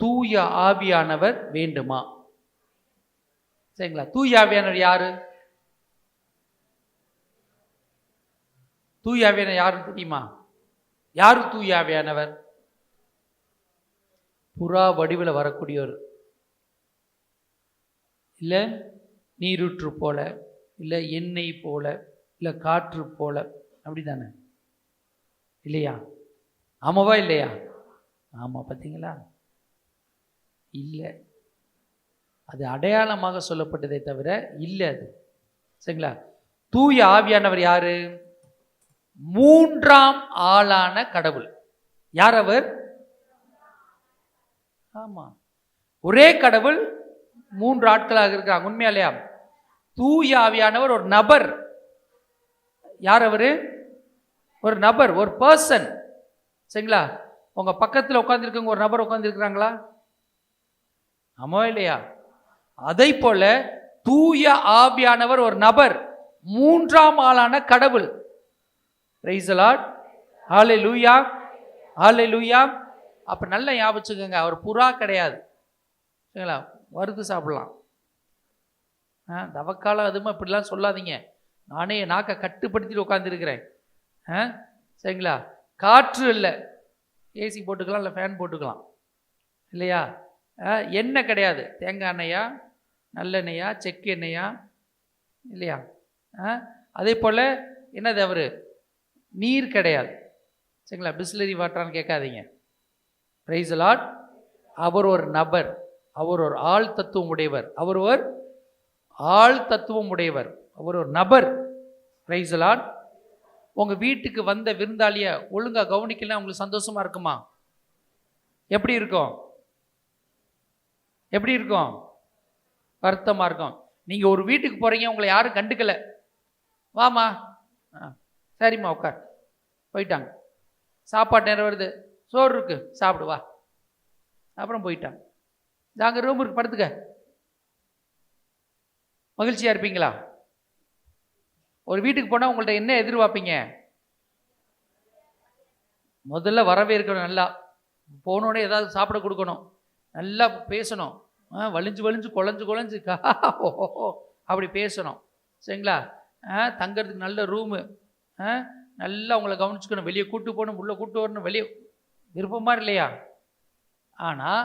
தூய ஆவியானவர் வேண்டுமா? சரிங்களா? தூய ஆவியானவர் யாரு? தூய ஆவியானவர் யாருன்னு தெரியுமா? யாரு தூய ஆவியானவர்? புறா வடிவில் வரக்கூடியவர், இல்லை நீரூற்று போல, இல்லை எண்ணெய் போல, இல்லை காற்று போல, அப்படிதானே? இல்லையா? ஆமாவா இல்லையா? ஆமாம். பார்த்தீங்களா? இல்லை, அது அடையாளமாக சொல்லப்பட்டதை தவிர இல்லை அது. சரிங்களா? தூய ஆவியானவர் யாரு? மூன்றாம் ஆளான கடவுள். யார் அவர்? ஆமா, ஒரே கடவுள் மூன்று ஆட்களாக இருக்கிறாங்க. உண்மையா இல்லையா? தூய ஆவியானவர் ஒரு நபர். யார் அவரு? ஒரு நபர், ஒரு பர்சன். சரிங்களா? உங்க பக்கத்தில் உட்கார்ந்துருக்கவங்க ஒரு நபர் உட்கார்ந்துருக்கிறாங்களா? ஆமா இல்லையா? அதை போல தூய ஆவியானவர் ஒரு நபர், மூன்றாம் ஆளான கடவுள். Praise the Lord. Hallelujah, hallelujah. அப்ப நல்ல ஞாபகம், அவர் புறா கிடையாது. சரிங்களா? வறுத்து சாப்பிடலாம். தவக்காலம் அதுமா இப்படிலாம் சொல்லாதீங்க. நானே நாக்கை கட்டுப்படுத்திட்டு உட்காந்துருக்கிறேன். சரிங்களா? காற்று இல்லை, ஏசி போட்டுக்கலாம், இல்லை ஃபேன் போட்டுக்கலாம், இல்லையா? எண்ணெய் கிடையாது, தேங்காய் எண்ணெயா, நல்லெண்ணெயா, செக்கு எண்ணெயா, இல்லையா? அதே போல் என்னது அவர்? நீர் கிடையாது. சரிங்களா? பிஸ்லரி வாட்டரான்னு கேட்காதீங்க. Price the Lord. அவர் ஒரு நபர், அவர் ஒரு ஆள் தத்துவம் உடையவர், அவர் ஒரு ஆள் தத்துவம் உடையவர், அவர் ஒரு நபர். Price the Lord. உங்க வீட்டுக்கு வந்த விருந்தாளிய ஒழுங்கா கவனிக்கலாம், உங்களுக்கு சந்தோஷமா இருக்குமா? எப்படி இருக்கும்? எப்படி இருக்கும்? வருத்தமா இருக்கும். நீங்க ஒரு வீட்டுக்கு போறீங்க, உங்களை யாரும் கண்டுக்கல, வாமா, சரிம்மா உட்கார், போயிட்டாங்க. சாப்பாடு நேரம் வருது, சோறு இருக்கு சாப்பிடு வா, அப்புறம் போயிட்டாங்க. நாங்க ரூம் இருக்கு படுத்துக்க. மகிழ்ச்சியா இருப்பீங்களா? ஒரு வீட்டுக்கு போனா உங்கள்ட்ட என்ன எதிர்பார்ப்பீங்க? முதல்ல வரவே இருக்கணும், நல்லா போனோடனே ஏதாவது சாப்பிட கொடுக்கணும், நல்லா பேசணும், வலிஞ்சு வலிஞ்சு குழஞ்சு குழஞ்சு அப்படி பேசணும். சரிங்களா? தங்கிறதுக்கு நல்ல ரூமு, நல்லா உங்களை கவனிச்சுக்கணும், வெளியே கூட்டு போகணும், உள்ளே கூட்டு வரணும், வெளியே விருப்பமா இல்லையா? ஆனால்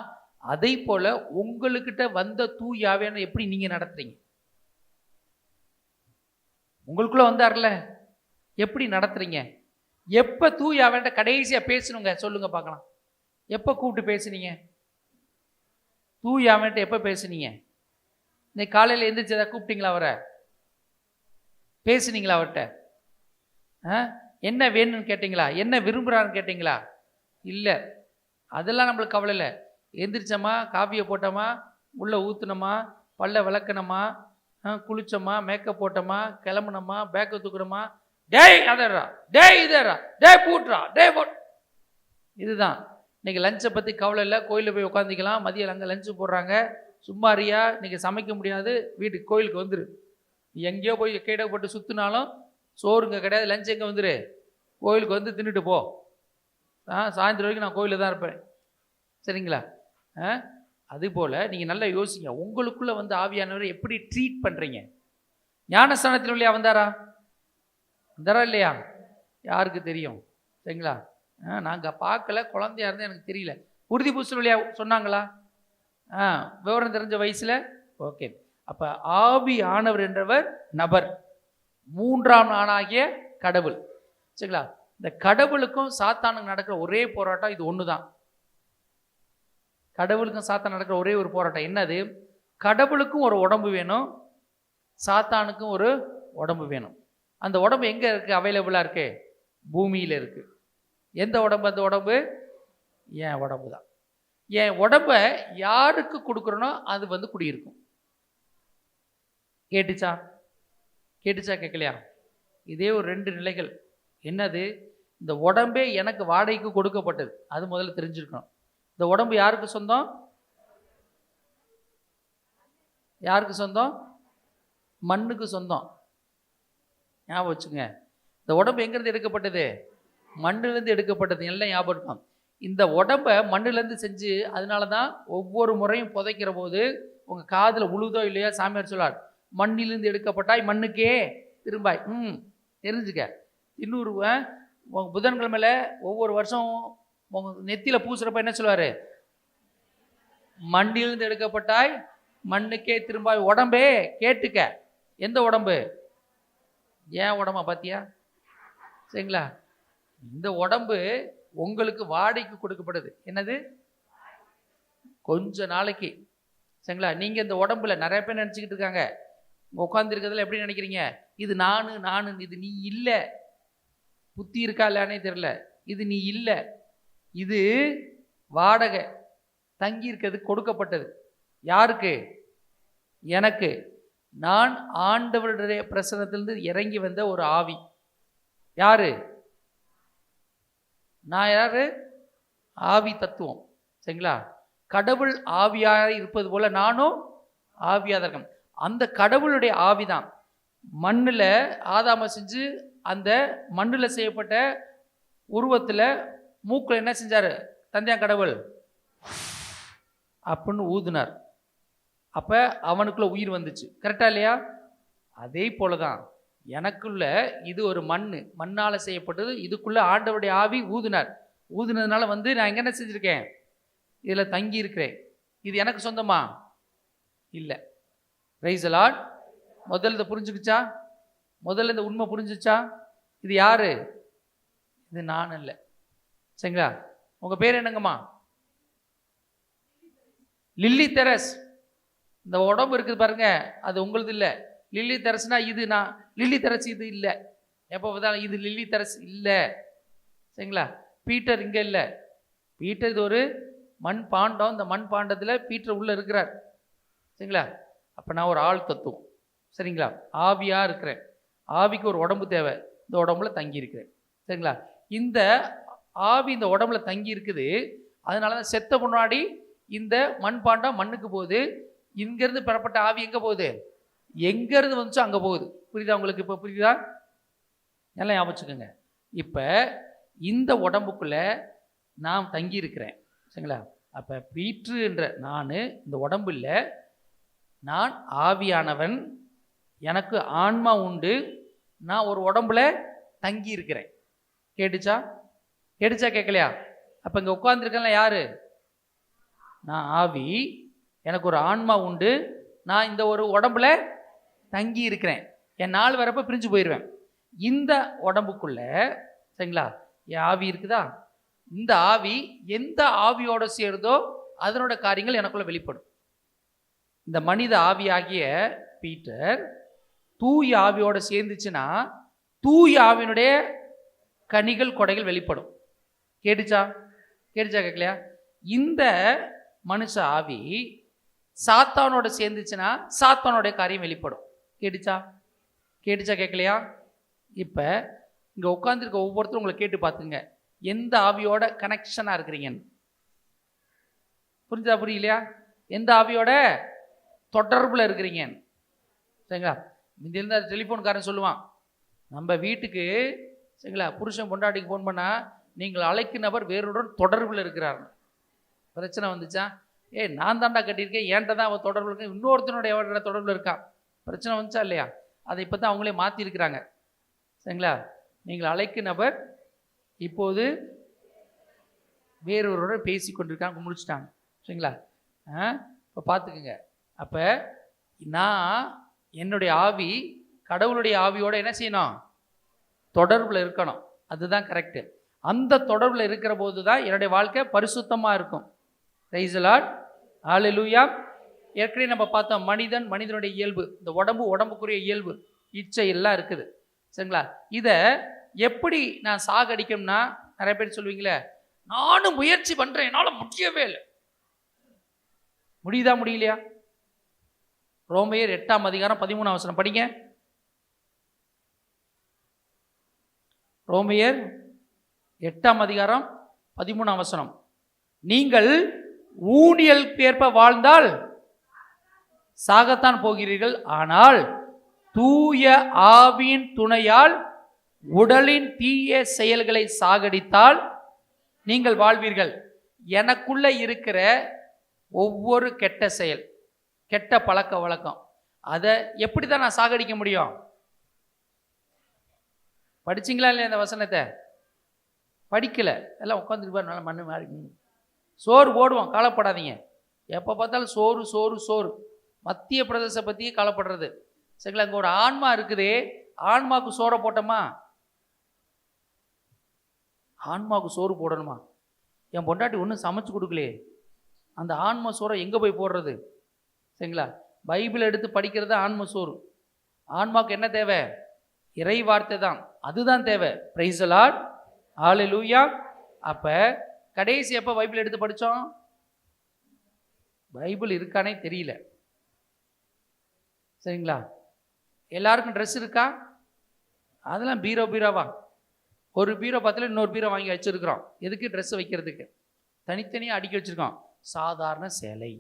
அதை போல் உங்களுக்கிட்ட வந்த தூய ஆவியானவரை எப்படி நீங்கள் நடத்துறீங்க? உங்களுக்குள்ளே வந்தார்ல, எப்படி நடத்துறீங்க? எப்போ தூய ஆவியானவர்கிட்ட கடைசியாக பேசணுங்க சொல்லுங்க பார்க்கலாம். எப்போ கூப்பிட்டு பேசுனீங்க? தூய ஆவியானவர்கிட்ட எப்போ பேசுனீங்க? இன்னைக்கு காலையில் எந்திரிச்சு எதாவது கூப்பிட்டீங்களா? அவரை பேசுனீங்களா? அவர்கிட்ட என்ன வேணும்னு கேட்டிங்களா? என்ன விரும்புகிறான்னு கேட்டிங்களா? இல்லை, அதெல்லாம் நம்மளுக்கு கவலை இல்லை. எந்திரிச்சோமா, காஃபியை போட்டோமா, உள்ளே ஊற்றுனோமா, பல்ல விளக்கணுமா, குளிச்சோமா, மேக்கப் போட்டோமா, கிளம்புனோமா, பேக்கை தூக்கணுமா, டேய் அதரா, டேய் இதரா, டேய் பூட்ரா, டேய் போட். இதுதான். இன்னைக்கு லஞ்சை பற்றி கவலை இல்லை, கோயிலில் போய் உட்காந்துக்கலாம், மதியம் அங்கே லஞ்சு போடுறாங்க, சும்மாரியா இன்றைக்கி சமைக்க முடியாது, வீட்டுக்கு கோயிலுக்கு வந்துரு. எங்கேயோ போய் கேடை போட்டு சுற்றினாலும் சோறுங்க கிடையாது, லஞ்சு எங்கே வந்துரு, கோயிலுக்கு வந்து தின்னுட்டு போ. சாயந்தரம் வரைக்கும் நான் கோயிலில் தான் இருப்பேன். சரிங்களா? அதுபோல் நீங்கள் நல்லா யோசிங்க, உங்களுக்குள்ளே வந்து ஆவியானவரை எப்படி ட்ரீட் பண்ணுறீங்க? ஞானஸ்தானத்தின் வழியா வந்தாரா? வந்தாரா இல்லையா? யாருக்கு தெரியும்? சரிங்களா? நாங்கள் பார்க்கல, குழந்தையா இருந்தால் எனக்கு தெரியல. உறுதி பூசல் வழியா சொன்னாங்களா? விவரம் தெரிஞ்ச வயசில். ஓகே. அப்போ ஆவி ஆனவர் என்றவர் நபர், மூன்றாம் ஆளாகிய கடவுள். சரிங்களா? இந்த கடவுளுக்கும் சாத்தானுக்கும் நடக்கிற ஒரே போராட்டம் இது ஒன்று தான். கடவுளுக்கும் சாத்தான் நடக்கிற ஒரே ஒரு போராட்டம் என்னது? கடவுளுக்கும் ஒரு உடம்பு வேணும், சாத்தானுக்கும் ஒரு உடம்பு வேணும். அந்த உடம்பு எங்கே இருக்குது? அவைலபிளாக இருக்கு, பூமியில் இருக்குது. எந்த உடம்பு? அந்த உடம்பு என் உடம்பு தான். என் உடம்பை யாருக்கு கொடுக்குறனோ அது வந்து குடியிருக்கும். கேட்டுச்சா? கேட்டுச்சா கேட்கலையா? இதே ஒரு ரெண்டு நிலைகள். என்னது? இந்த உடம்பே எனக்கு வாடகைக்கு கொடுக்கப்பட்டது, அது முதல்ல தெரிஞ்சிருக்கணும். இந்த உடம்பு யாருக்கு சொந்தம்? யாருக்கு சொந்தம்? மண்ணுக்கு சொந்தம். ஞாபகம் வச்சுங்க. இந்த உடம்பு எங்கிருந்து எடுக்கப்பட்டது? மண்ணிலிருந்து எடுக்கப்பட்டது. எல்லாம் ஞாபகம் இருக்கும். இந்த உடம்பை மண்ணிலேருந்து செஞ்சு, அதனால தான் ஒவ்வொரு முறையும் புதைக்கிற போது உங்கள் காதில் உழுதோ இல்லையா சாமியார் சொல்லார், மண்ணிலிருந்து எடுக்கப்பட்டாய் மண்ணுக்கே திரும்பாய். தெரிஞ்சுக்க. இன்னொரு புதன்கிழமையில் ஒவ்வொரு வருஷம் உங்கள் நெத்தியில் பூசுகிறப்ப என்ன சொல்லுவார், மண்ணிலிருந்து எடுக்கப்பட்டாய் மண்ணுக்கே திரும்பாய். உடம்பே கேட்டுக்க. எந்த உடம்பு? ஏன் உடம்பா பார்த்தியா? சரிங்களா? இந்த உடம்பு உங்களுக்கு வாடகைக்கு கொடுக்கப்படுது. என்னது? கொஞ்ச நாளைக்கு. சரிங்களா? நீங்கள் இந்த உடம்புல நிறைய பேர் நினச்சிக்கிட்டு இருக்காங்க, உட்காந்துருக்கிறதுல எப்படி நினைக்கிறீங்க, இது நானு, இது நீ இல்லை. புத்தி இருக்கா இல்லையானே தெரியல. இது நீ இல்லை, இது வாடகை, தங்கி இருக்கிறது கொடுக்கப்பட்டது. யாருக்கு? எனக்கு. நான் ஆண்டவருடைய பிரசன்னத்திலிருந்து இறங்கி வந்த ஒரு ஆவி. யாரு? நான் யாரு? ஆவி தத்துவம். சரிங்களா? கடவுள் ஆவியாக இருப்பது போல நானும் ஆவியாக இருக்கேன். அந்த கடவுளுடைய ஆவிதான் மண்ணில் ஆதாம செஞ்சு, அந்த மண்ணில் செய்யப்பட்ட உருவத்தில் மூக்கில் என்ன செஞ்சார் தந்தையா கடவுள்? அப்படின்னு ஊதுனார். அப்போ அவனுக்குள்ள உயிர் வந்துச்சு. கரெக்டா இல்லையா? அதே போல தான் எனக்குள்ள இது ஒரு மண்ணால் செய்யப்பட்டது. இதுக்குள்ள ஆண்டவருடைய ஆவி ஊதுனார். ஊதுனதுனால நான் எங்கே என்ன செஞ்சுருக்கேன்? இதில் தங்கி இருக்கிறேன். இது எனக்கு சொந்தமா இல்லை. Price the Lord. முதல்ல இதை புரிஞ்சுக்கிச்சா? முதல்ல இந்த உண்மை புரிஞ்சுச்சா? இது யாரு? இது நான் இல்லை. சரிங்களா? உங்கள் பேர் என்னங்கம்மா? Lily Therese. இந்த உடம்பு இருக்குது பாருங்க, அது உங்களது இல்லை. லில்லி தெரஸ்னா இது நான். லில்லி தெரஸ் இது இல்லை. எப்போ பார்த்தாலும் இது லில்லி தெரஸ் இல்லை. சரிங்களா? பீட்டர் இங்கே இல்லை. பீட்டர் இது ஒரு மண் பாண்டம். இந்த மண் பாண்டத்தில் பீட்டர் உள்ளே இருக்கிறார். சரிங்களா? அப்போ நான் ஒரு ஆள் தத்துவம். சரிங்களா? ஆவியாக இருக்கிறேன். ஆவிக்கு ஒரு உடம்பு தேவை. இந்த உடம்புல தங்கி இருக்கிறேன். சரிங்களா? இந்த ஆவி இந்த உடம்புல தங்கி இருக்குது. அதனால தான் செத்த முன்னாடி இந்த மண் பாண்டம் மண்ணுக்கு போகுது. இங்கேருந்து பெறப்பட்ட ஆவி எங்கே போகுது? எங்கேருந்து வந்துச்சோ அங்கே போகுது. புரியுதா உங்களுக்கு? இப்போ புரியுதா? எல்லாம் ஞாபகம் வச்சுக்கோங்க. இப்போ இந்த உடம்புக்குள்ளே நான் தங்கி இருக்கிறேன். சரிங்களா? அப்போ பீட்ரு என்ற நான் இந்த உடம்பு இல்லை. நான் ஆவியானவன். எனக்கு ஆன்மா உண்டு. நான் ஒரு உடம்புல தங்கி இருக்கிறேன். கேட்டுச்சா? கேட்கலையா? அப்போ இங்கே உட்காந்துருக்கேன்ல யாரு? நான் ஆவி. எனக்கு ஒரு ஆன்மா உண்டு. நான் இந்த ஒரு உடம்புல தங்கி இருக்கிறேன். என் நாள் வரப்போ பிரிஞ்சு போயிடுவேன். இந்த உடம்புக்குள்ள சரிங்களா என் ஆவி இருக்குதா? இந்த ஆவி எந்த ஆவியோட சேருதோ அதனோட காரியங்கள் எனக்குள்ள வெளிப்படும். இந்த மனித ஆவியாகிய பீட்டர் தூய ஆவியோட சேர்ந்துச்சுன்னா தூய ஆவியினுடைய கனிகள் கொடைகள் வெளிப்படும். கேட்டுச்சா? கேட்கலையா? இந்த மனுஷ ஆவி சாத்தானோட சேர்ந்துச்சுன்னா சாத்தானோடைய காரியம் வெளிப்படும். கேட்டுச்சா? கேட்கலையா? இப்போ இங்கே உட்காந்துருக்க ஒவ்வொருத்தரும் உங்களை கேட்டு பார்த்துங்க, எந்த ஆவியோட கனெக்ஷனாக இருக்கிறீங்கன்னு. புரிஞ்சா புரியலையா? எந்த ஆவியோட தொடர்பில் இருக்கிறீங்கன்னு. சரிங்களா? இந்த இருந்தால் டெலிஃபோன்காரன் சொல்லுவான், நம்ம வீட்டுக்கு சரிங்களா புருஷன் பொண்டாட்டிக்கு ஃபோன் பண்ணால் நீங்கள் அழைக்கும் நபர் வேறொருடன் தொடர்பில் இருக்கிறார். பிரச்சனை வந்துச்சா? நான் தாண்டா கட்டியிருக்கேன், ஏன்ட்ட தான் அவன் தொடர்பில் இருக்கேன், இன்னொருத்தனுடைய தொடர்பில் இருக்கான். பிரச்சனை வந்துச்சா இல்லையா? அதை இப்போ தான் அவங்களே மாற்றிருக்கிறாங்க. சரிங்களா? நீங்கள் அழைக்கும் நபர் இப்போது வேறொருடன் பேசி கொண்டிருக்காங்க, முடிச்சுட்டாங்க. சரிங்களா? இப்போ பார்த்துக்குங்க. அப்போ நான் என்னுடைய ஆவி கடவுளுடைய ஆவியோடு என்ன செய்யணும்? தொடர்பில் இருக்கணும். அதுதான் கரெக்டு. அந்த தொடர்பில் இருக்கிற போது தான் என்னுடைய வாழ்க்கை பரிசுத்தமாக இருக்கும். Praise the Lord. ஹல்லேலூயா. ஏற்கனவே நம்ம பார்த்தோம், மனிதனுடைய இயல்பு, இந்த உடம்புக்குரிய இயல்பு, இச்சை எல்லாம் இருக்குது. சரிங்களா? இதை எப்படி நான் சாகடிக்கணும்னா, நிறைய பேர் சொல்லுவீங்களே, நானும் முயற்சி பண்ணுறேன், என்னால் முடியவே இல்லை. முடியுதா முடியலையா? ரோமையர் 8:13 படிங்க. ரோமையர் 8:13 நீங்கள் ஊனியலுக்கேற்ப வாழ்ந்தால் சாகத்தான் போகிறீர்கள், ஆனால் தூய ஆவியின் துணையால் உடலின் தீய செயல்களை சாகடித்தால் நீங்கள் வாழ்வீர்கள். எனக்குள்ள இருக்கிற ஒவ்வொரு கெட்ட செயல், கெட்ட பழக்க வழக்கம், அதை எப்படி தான் நான் சாகடிக்க முடியும்? படிச்சிங்களா இல்லையா இந்த வசனத்தை? படிக்கல, எல்லாம் உட்காந்துருப்பார் நல்லா மண்ணு மாதிரி. சோறு போடுவோம், கவலைப்படாதீங்க. எப்போ பார்த்தாலும் சோறு சோறு சோறு. மத்திய பிரதேச பற்றியே கவலைப்படுறது. சரிங்களா? அங்கே ஒரு ஆன்மா இருக்குதே, ஆன்மாவுக்கு சோறை போட்டோமா? ஆன்மாவுக்கு சோறு போடணுமா? என் பொண்டாட்டி ஒன்றும் சமைச்சு கொடுக்கலையே, அந்த ஆன்ம சோறை எங்கே போய் போடுறது? சரிங்களா? பைபிள் எடுத்து படிக்கிறது ஆன்ம சோறு. ஆன்மாவுக்கு என்ன தேவை? இறை வார்த்தை தான், அதுதான் தேவை. Price the Lord, hallelujah. அப்போ கடைசி எப்போ பைபிள் எடுத்து படித்தோம்? பைபிள் இருக்கானே தெரியல. சரிங்களா? எல்லாருக்கும் ட்ரெஸ் இருக்கா? அதெல்லாம் பீரோவா. ஒரு பீரோ பத்தில் இன்னொரு பீரோ வாங்கி வச்சுருக்கிறோம். எதுக்கு? ட்ரெஸ் வைக்கிறதுக்கு. தனித்தனியாக அடுக்கி வச்சுருக்கோம். சாதாரண சேலை,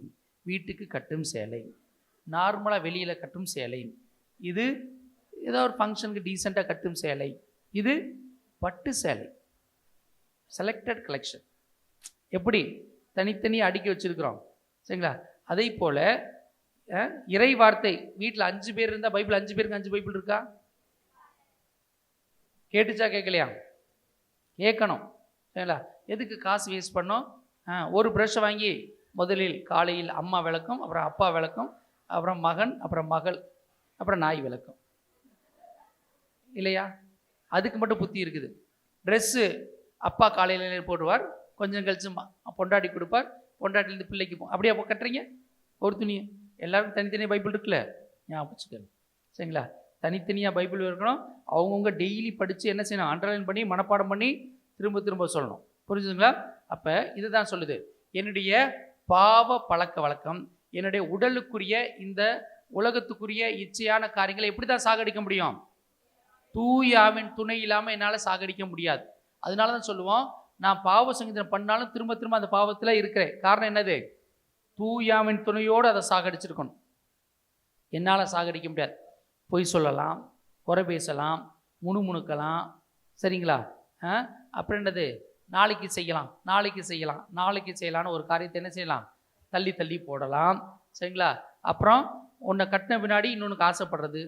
வீட்டுக்கு கட்டும் சேலை, நார்மலாக வெளியில் கட்டும் சேலை, இது ஏதோ ஒரு ஃபங்க்ஷனுக்கு டீசெண்டாக கட்டும் சேலை, இது பட்டு சேலை. Selected collection. எப்படி தனித்தனியாக அடுக்கி வச்சுருக்கிறோம். சரிங்களா? அதே போல் இறை வார்த்தை, வீட்டில் 5 பேர் இருந்தால் பைபிள் 5 பேருக்கு 5 பைபிள் இருக்கா? கேட்டுச்சா கேட்கலையா? கேட்கணும். சரிங்களா? எதுக்கு காசு வேஸ்ட் பண்ணோம்? ஒரு ப்ரஷ் வாங்கி முதலில் காலையில் அம்மா விளக்கும், அப்புறம் அப்பா விளக்கும், அப்புறம் மகன், அப்புறம் மகள், அப்புறம் நாய் விளக்கும். இல்லையா? அதுக்கு மட்டும் புத்தி இருக்குது. ட்ரெஸ்ஸு அப்பா காலையில் போடுவார், கொஞ்சம் கழிச்சு பொண்டாட்டி கொடுப்பார், பொண்டாட்டிலேருந்து பிள்ளைக்கு அப்படியே அப்போ கட்டுறீங்க ஒரு துணியை. எல்லாருக்கும் தனித்தனியாக பைபிள் இருக்குல்ல, ஞாபகம் வச்சுக்கணும். சரிங்களா? தனித்தனியாக பைபிள் இருக்கணும். அவங்கவுங்க டெய்லி படித்து என்ன செய்யணும்? அண்டர்லைன் பண்ணி மனப்பாடம் பண்ணி திரும்ப திரும்ப சொல்லணும். புரிஞ்சுதுங்களா? அப்போ இதுதான் சொல்லுது, என்னுடைய பாவ பழக்க வழக்கம், என்னுடைய உடலுக்குரிய இந்த உலகத்துக்குரிய இச்சையான காரியங்களை எப்படி தான் சாகடிக்க முடியும்? தூயாவின் துணை இல்லாமல் என்னால் சாகடிக்க முடியாது. அதனால தான் சொல்லுவோம், நான் பாவ சங்கீதம் பண்ணாலும் திரும்ப திரும்ப அந்த பாவத்தில் இருக்கிறேன். காரணம் என்னது? தூயாவின் துணையோடு அதை சாகடிச்சிருக்கணும். என்னால் சாகடிக்க முடியாது. பொய் சொல்லலாம், குறை பேசலாம், முணுமுணுக்கலாம். சரிங்களா? அப்புறம் என்னது? நாளைக்கு செய்யலாம், நாளைக்கு செய்யலாம், நாளைக்கு செய்யலான்னு ஒரு காரியத்தை என்ன செய்யலாம்? தள்ளி தள்ளி போடலாம். சரிங்களா? அப்புறம் உன்னை கட்டின பின்னாடி இன்னொன்றுக்கு ஆசைப்படுறது.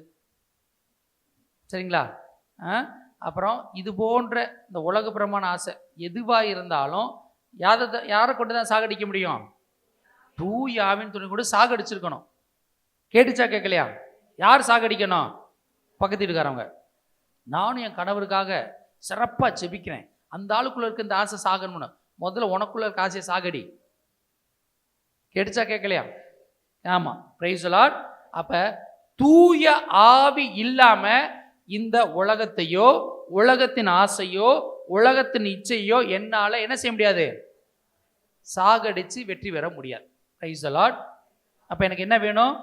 சரிங்களா? அப்புறம் இது போன்ற இந்த உலகப்புறமான ஆசை எதுவாக இருந்தாலும் யாரை கொண்டு தான் சாகடிக்க முடியும்? தூயாவின் துணை கூட சாகடிச்சிருக்கணும். கேட்டுச்சா கேட்கலையா? யார் சாகடிக்கணும்? பக்கத்து வீட்டுக்காரவங்க. நானும் என் கணவருக்காக சிறப்பாக செபிக்கிறேன், அந்த ஆளுக்குள்ள இருக்க இந்த ஆசை சாகணும்னு. முதல்ல உனக்குள்ள இருக்க ஆசையை சாகடி. கேட்டுச்சா கேட்கலையா? ஆமாம், பிரைஸ் தி லார்ட். அப்போ தூய ஆவி இல்லாமல் இந்த உலகத்தையோ உலகத்தின் ஆசையோ உலகத்தின் இச்சையோ என்னால் என்ன செய்ய முடியாது? சாகடித்து வெற்றி பெற முடியாது. Praise the Lord. அப்போ எனக்கு என்ன வேணும்?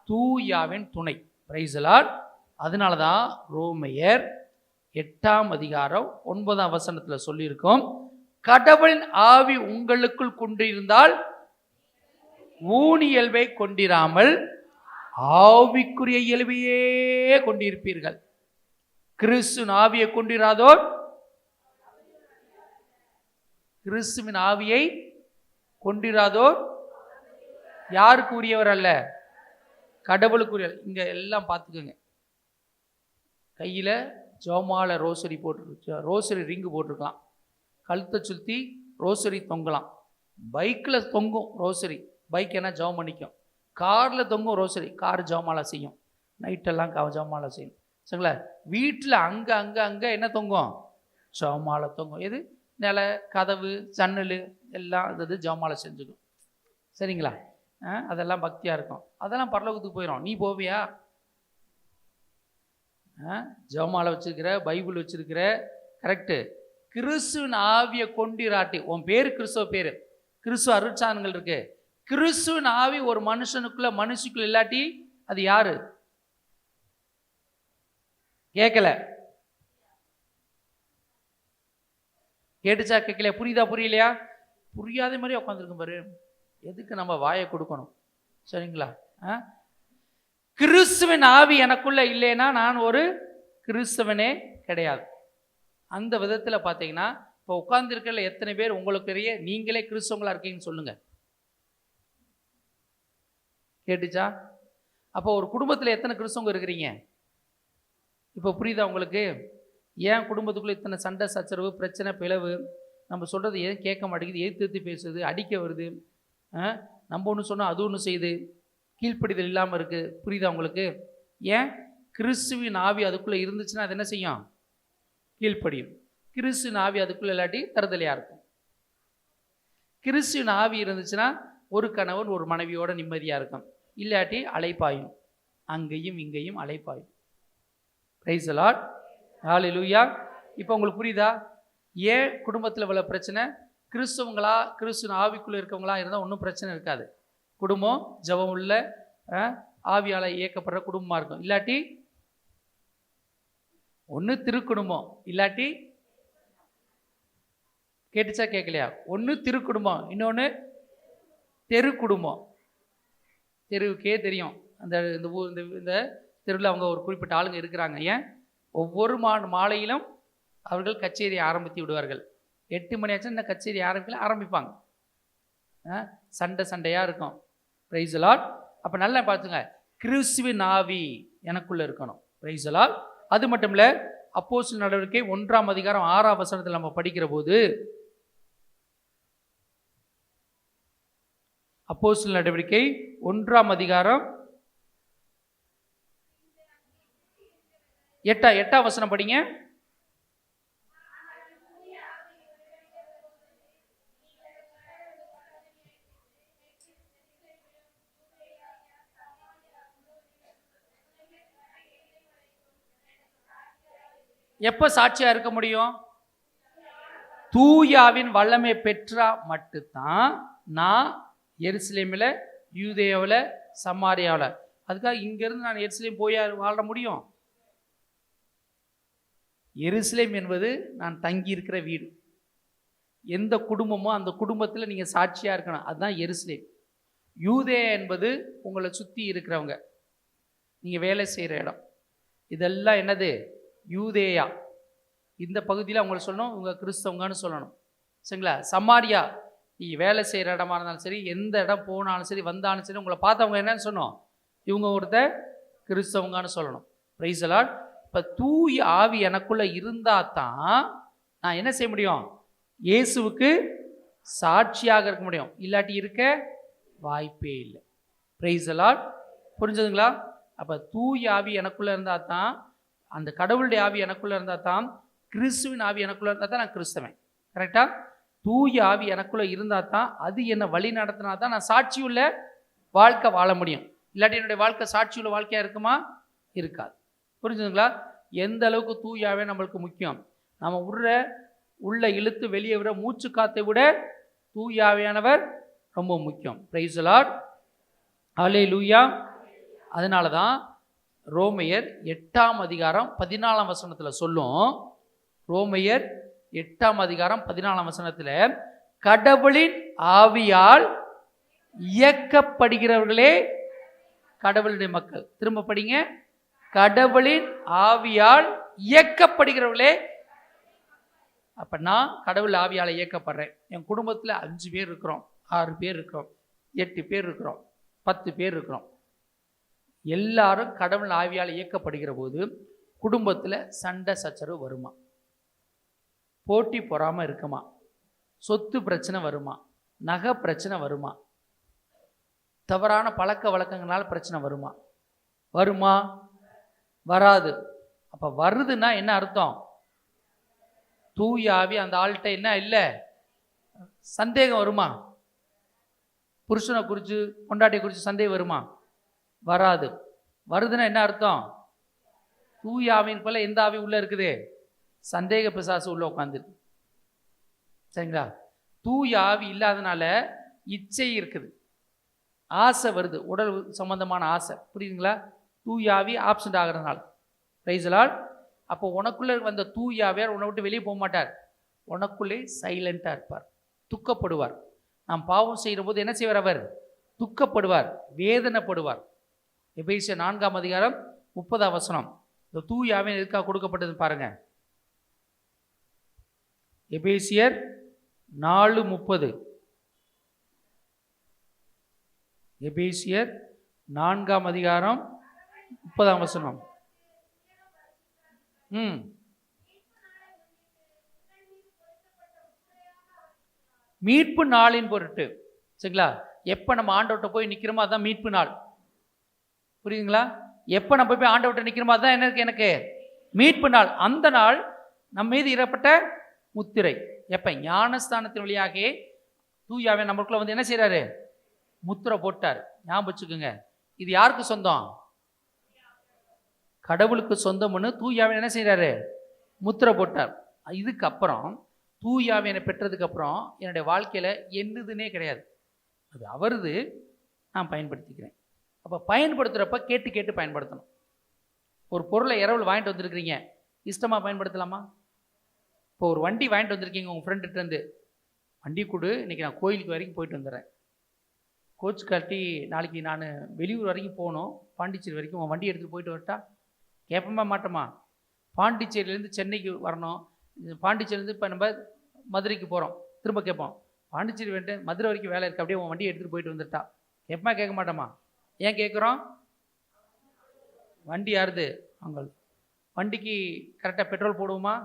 தூயாவின் துணை. Price the Lord. அதனால தான் ரோமையர் 8ஆம் அதிகாரம் 9ஆம் வசனத்தில் சொல்லியிருக்கோம், கடவுளின் ஆவி உங்களுக்குள் கொண்டிருந்தால் ஊனியல்பை கொண்டிராமல் ஆவிக்குரிய இயல்பையே கொண்டிருப்பீர்கள். கிறிஸ்துவின் ஆவியை கொண்டிராதோர் கிறிஸ்துவின் ஆவியை கொண்டிராதோர் யாருக்கு உரியவர் அல்ல? கடவுளுக்குரிய. இங்க எல்லாம் பார்த்துக்கோங்க, கையில் ஜோமால ரோசரி போட்டு, ரோசரி ரிங்கு போட்டிருக்கலாம், கழுத்தை சுற்றி ரோசரி தொங்கலாம், பைக்கில் தொங்கும் ரோசரி, பைக் என்ன ஜோம் பண்ணிக்கும், காரில் தொங்கும் ரோசரி, கார் ஜோமாலா செய்யும், நைட்டெல்லாம் ஜோமாலா செய்யும். சரிங்களா? வீட்டில் அங்கே அங்கே அங்கே என்ன தொங்கும்? ஜோமாலா தொங்கும். எது? நில, கதவு, ஜன்னல் எல்லாம் இது ஜோமாலா செஞ்சுக்கும். சரிங்களா? அதெல்லாம் பக்தியாக இருக்கும். அதெல்லாம் பரலோகத்துக்கு போயிடும். நீ போவியா? ஜெபமாலை வச்சுருக்கிற, பைபிள் வச்சுருக்கிற, கரெக்டு. கிறிஸ்துவின் ஆவியை கொண்டிராட்டி, உன் பேர் கிறிஸ்துவ பேர், கிறிஸ்துவ அருட்சாதனங்கள் இருக்கு, கிறிஸ்துவின் ஆவி ஒரு மனுஷனுக்குள்ள இல்லாட்டி அது யாரு? கேட்கல? கேட்டுச்சா கேட்கலையா? புரியுதா புரியலையா? புரியாத மாதிரி உட்காந்துருக்கும் பாரு. எதுக்கு நம்ம வாயை கொடுக்கணும்? சரிங்களா? கிறிஸ்துவின் ஆவி எனக்குள்ள இல்லைன்னா நான் ஒரு கிறிஸ்தவனே கிடையாது. அந்த விதத்தில் பார்த்தீங்கன்னா இப்போ உட்கார்ந்துருக்கல எத்தனை பேர் உங்களுக்குரிய நீங்களே கிறிஸ்தவங்களா இருக்கீங்கன்னு சொல்லுங்க. கேட்டுச்சா? அப்போ ஒரு குடும்பத்தில் எத்தனை கிறிஸ்தவங்க இருக்கிறீங்க? இப்போ புரியுதா உங்களுக்கு? ஏன் குடும்பத்துக்குள்ளே இத்தனை சண்டை சச்சரவு பிரச்சனை பிளவு? நம்ம சொல்கிறது ஏன் கேட்க மாட்டேங்குது, எதிர்த்து பேசுது, அடிக்க வருது, நம்ம ஒன்று சொன்னால் அது ஒன்று செய்யுது, கீழ்ப்படிதல் இல்லாமல் இருக்குது. புரியுதா உங்களுக்கு? ஏன்? கிறிஸ்துவின் ஆவி அதுக்குள்ளே இருந்துச்சுன்னா அது என்ன செய்யும்? கீழ்ப்படியும். கிறிஸ்துவின் ஆவி அதுக்குள்ளே இல்லாட்டி தருதலையாக இருக்கும். கிறிஸ்துவின் ஆவி இருந்துச்சுன்னா ஒரு கணவன் ஒரு மனைவியோட நிம்மதியாக இருக்கும். இல்லாட்டி அலைப்பாயும், அங்கேயும் இங்கேயும் அலைப்பாயும். Price the Lord. ஹல்லேலூயா. இப்போ உங்களுக்கு புரியுதா ஏன் குடும்பத்தில் இவ்வளோ பிரச்சனை? கிறிஸ்தவங்களா கிறிஸ்துவின் ஆவிக்குள்ளே இருக்கவங்களா இருந்தால் ஒன்றும் பிரச்சனை இருக்காது. குடும்பம் ஜெபம் உள்ள ஆவியால் இயக்கப்படுற குடும்பமாக இருக்கும். இல்லாட்டி ஒன்று திருக்குடும்பம், இல்லாட்டி கேட்டுச்சா கேட்கலையா? ஒன்று திருக்குடும்பம், இன்னொன்று தெரு குடும்பம். தெருவுக்கே தெரியும் அந்த இந்த ஊர் இந்த தெருவில் அவங்க ஒரு குறிப்பிட்ட ஆளுங்க இருக்கிறாங்க. ஏன்? ஒவ்வொரு மாலையிலும் அவர்கள் கச்சேரி ஆரம்பித்து விடுவார்கள். 8 மணி ஆச்சுன்னா இந்த கச்சேரி ஆரம்பிப்பாங்க. சண்டையாக இருக்கும். Praise the Lord. அப்போ நல்லா பார்த்துங்க, கிறிஸ்துவின் ஆவி எனக்குள்ளே இருக்கணும். Praise the Lord. அது மட்டும் இல்லை, அப்போஸ்தலர் நடவடிக்கை 1ஆம் அதிகாரம் 6ஆம் வசனத்தில் நம்ம படிக்கிற போது, அப்போஸ்தலர் நடவடிக்கை 1ஆம் அதிகாரம் 8ஆம் வசனம் படிங்க. எப்ப சாட்சியா இருக்க முடியும்? தூயாவின் வல்லமை பெற்றா மட்டும்தான் நான் எருசலேமில், யூதேயாவில், சமாரியாவில், அதுக்காக இங்கிருந்து நான் எருசலேம் போய் வாழ முடியும்? எருசலேம் என்பது நான் தங்கி இருக்கிற வீடு. எந்த குடும்பமோ அந்த குடும்பத்தில் நீங்கள் சாட்சியாக இருக்கணும். அதுதான் எருசலேம். யூதேயா என்பது உங்களை சுற்றி இருக்கிறவங்க, நீங்கள் வேலை செய்கிற இடம். இதெல்லாம் என்னது? யூதேயா. இந்த பகுதியில் அவங்கள சொல்லணும், உங்கள் கிறிஸ்தவங்கன்னு சொல்லணும். சரிங்களா? சமாரியா, நீங்கள் வேலை செய்கிற இடமா இருந்தாலும் சரி, எந்த இடம் போனாலும் சரி, வந்தாலும் சரி, உங்களை பார்த்தவங்க என்னன்னு சொன்னோம்? இவங்க ஒருத்தர் கிறிஸ்தவங்கன்னு சொல்லணும். Price the Lord. இப்போ தூய ஆவி எனக்குள்ளே இருந்தால் தான் நான் என்ன செய்ய முடியும்? இயேசுவுக்கு சாட்சியாக இருக்க முடியும். இல்லாட்டி இருக்க வாய்ப்பே இல்லை. Price the Lord. புரிஞ்சுதுங்களா? அப்போ தூய ஆவி எனக்குள்ளே இருந்தால் தான், அந்த கடவுளுடைய ஆவி எனக்குள்ளே இருந்தால் தான், கிறிஸ்துவின் ஆவி எனக்குள்ளே இருந்தால் தான் நான் கிறிஸ்தவன். கரெக்டாக? தூய ஆவி எனக்குள்ளே இருந்தால் தான், அது என்னை வழி நடத்தினா தான் நான் சாட்சியுள்ள வாழ்க்கை வாழ முடியும். இல்லாட்டி என்னுடைய வாழ்க்கை சாட்சியுள்ள வாழ்க்கையாக இருக்குமா? இருக்காது. புரிஞ்சுதுங்களா? எந்த அளவுக்கு தூயாவே நம்மளுக்கு முக்கியம். நம்ம உள்ள இழுத்து வெளியே விட மூச்சு காத்தை விட தூயாவியானவர் ரொம்ப முக்கியம். Praise the Lord. ஹல்லேலூயா. அதனால தான் ரோமையர் 8ஆம் அதிகாரம் 14ஆம் வசனத்தில் சொல்லும். ரோமையர் 8ஆம் அதிகாரம் 14ஆம் வசனத்தில், கடவுளின் ஆவியால் இயக்கப்படுகிறவர்களே கடவுளுடைய மக்கள். திரும்ப படிங்க. கடவுளின் ஆவியால் இயக்கப்படுகிறவர்களே. அப்ப நான் கடவுள் ஆவியால் இயக்கப்படுறேன். என் குடும்பத்தில் 5 பேர் இருக்கிறோம், 6 பேர் இருக்கிறோம், 8 பேர் இருக்கிறோம், 10 பேர் இருக்கிறோம். எல்லாரும் கடவுள் ஆவியால் இயக்கப்படுகிற போது குடும்பத்தில் சண்டை சச்சரவு வருமா? போட்டி பொறாமல் இருக்குமா? சொத்து பிரச்சனை வருமா? நகை பிரச்சனை வருமா? தவறான பழக்க வழக்கங்களால் பிரச்சனை வருமா? வருமா? வராது. அப்போ வருதுன்னா என்ன அர்த்தம்? தூயாவி அந்த ஆள்கிட்ட என்ன இல்லை? சந்தேகம் வருமா? புருஷனை குறித்து பொண்டாட்டியை குறித்து சந்தேகம் வருமா? வராது. வருதுன்னா என்ன அர்த்தம்? தூயாவின் போல எந்த ஆவி உள்ள இருக்குது? சந்தேக பிசாசு உள்ள உட்காந்துருக்கு. சரிங்களா? தூய ஆவி இல்லாதனால இச்சை இருக்குது, ஆசை வருது, உடல் சம்பந்தமான ஆசை. புரியுதுங்களா? தூயாவி ஆப்சண்ட் ஆகிறதுனால. Price the Lord. அப்போ உனக்குள்ளே வந்த தூயாவியார் உன்னை விட்டு வெளியே போக மாட்டார். உனக்குள்ளே சைலண்டாக இருப்பார், துக்கப்படுவார். நாம் பாவம் செய்கிற போது என்ன செய்வார்? அவர் துக்கப்படுவார், வேதனைப்படுவார். எபேசியர் 4ஆம் அதிகாரம் 30ஆம் வசனம். இந்த தூயாவின் எதுக்காக கொடுக்கப்பட்டது பாருங்க. எபேசியர் 4:30. எபேசியர் 4ஆம் அதிகாரம் 30ஆம் வசனம். மீட்பு நாளின் பொருட்டு. சரிங்களா? எப்போ நம்ம ஆண்டவர்கிட்ட போய் நிற்கிறோமோ அதுதான் மீட்பு நாள். புரியுதுங்களா? எப்போ நம்ம போய் ஆண்டவர்கிட்ட நிற்கிறோமோ அதுதான் எனக்கு மீட்பு நாள். அந்த நாள் நம்ம மீது இடப்பட்ட முத்திரை. எப்போ? ஞானஸ்தானத்தின் வழியாக தூயாவே நம்மளுக்குள்ள வந்து என்ன செய்கிறாரு? முத்திரை போட்டார். ஞாபகம் வச்சுக்கோங்க, இது யாருக்கு சொந்தம்? கடவுளுக்கு சொந்தம்னு தூயாவே என்ன செய்கிறாரு? முத்திரை போட்டார். இதுக்கப்புறம் தூயாவியனை பெற்றதுக்கு அப்புறம் என்னுடைய வாழ்க்கையில் என்னதுன்னே கிடையாது, அது அவருது, நான் பயன்படுத்திக்கிறேன். அப்போ பயன்படுத்துகிறப்ப கேட்டு கேட்டு பயன்படுத்தணும். ஒரு பொருளை இரவல் வாங்கிட்டு வந்துருக்கிறீங்க, இஷ்டமாக பயன்படுத்தலாமா? இப்போ ஒரு வண்டி வாங்கிட்டு வந்திருக்கீங்க உங்கள் ஃப்ரெண்டுகிட்டேருந்து, வண்டி கொடு, இன்றைக்கி நான் கோயிலுக்கு வரைக்கும் போயிட்டு வந்துடுறேன், கோச் காட்டி நாளைக்கு நான் வெளியூர் வரைக்கும் போகணும், பாண்டிச்சேரி வரைக்கும் உன் வண்டி எடுத்துகிட்டு போயிட்டு வரட்டா? கேட்பமா மாட்டோமா? பாண்டிச்சேரியிலேருந்து சென்னைக்கு வரணும், பாண்டிச்சேரியிலேருந்து இப்போ நம்ம மதுரைக்கு போகிறோம், திரும்ப கேட்போம், பாண்டிச்சேரி வந்துட்டு மதுரை வரைக்கும் வேலை இருக்குது, அப்படியே உன் வண்டியை எடுத்துகிட்டு போயிட்டு வந்துட்டா? கேட்பமா கேட்க மாட்டோமா? ஏன் கேட்குறோம்? வண்டி யாருது? அவங்க வண்டிக்கு கரெக்டாக பெட்ரோல் போடுவோமா?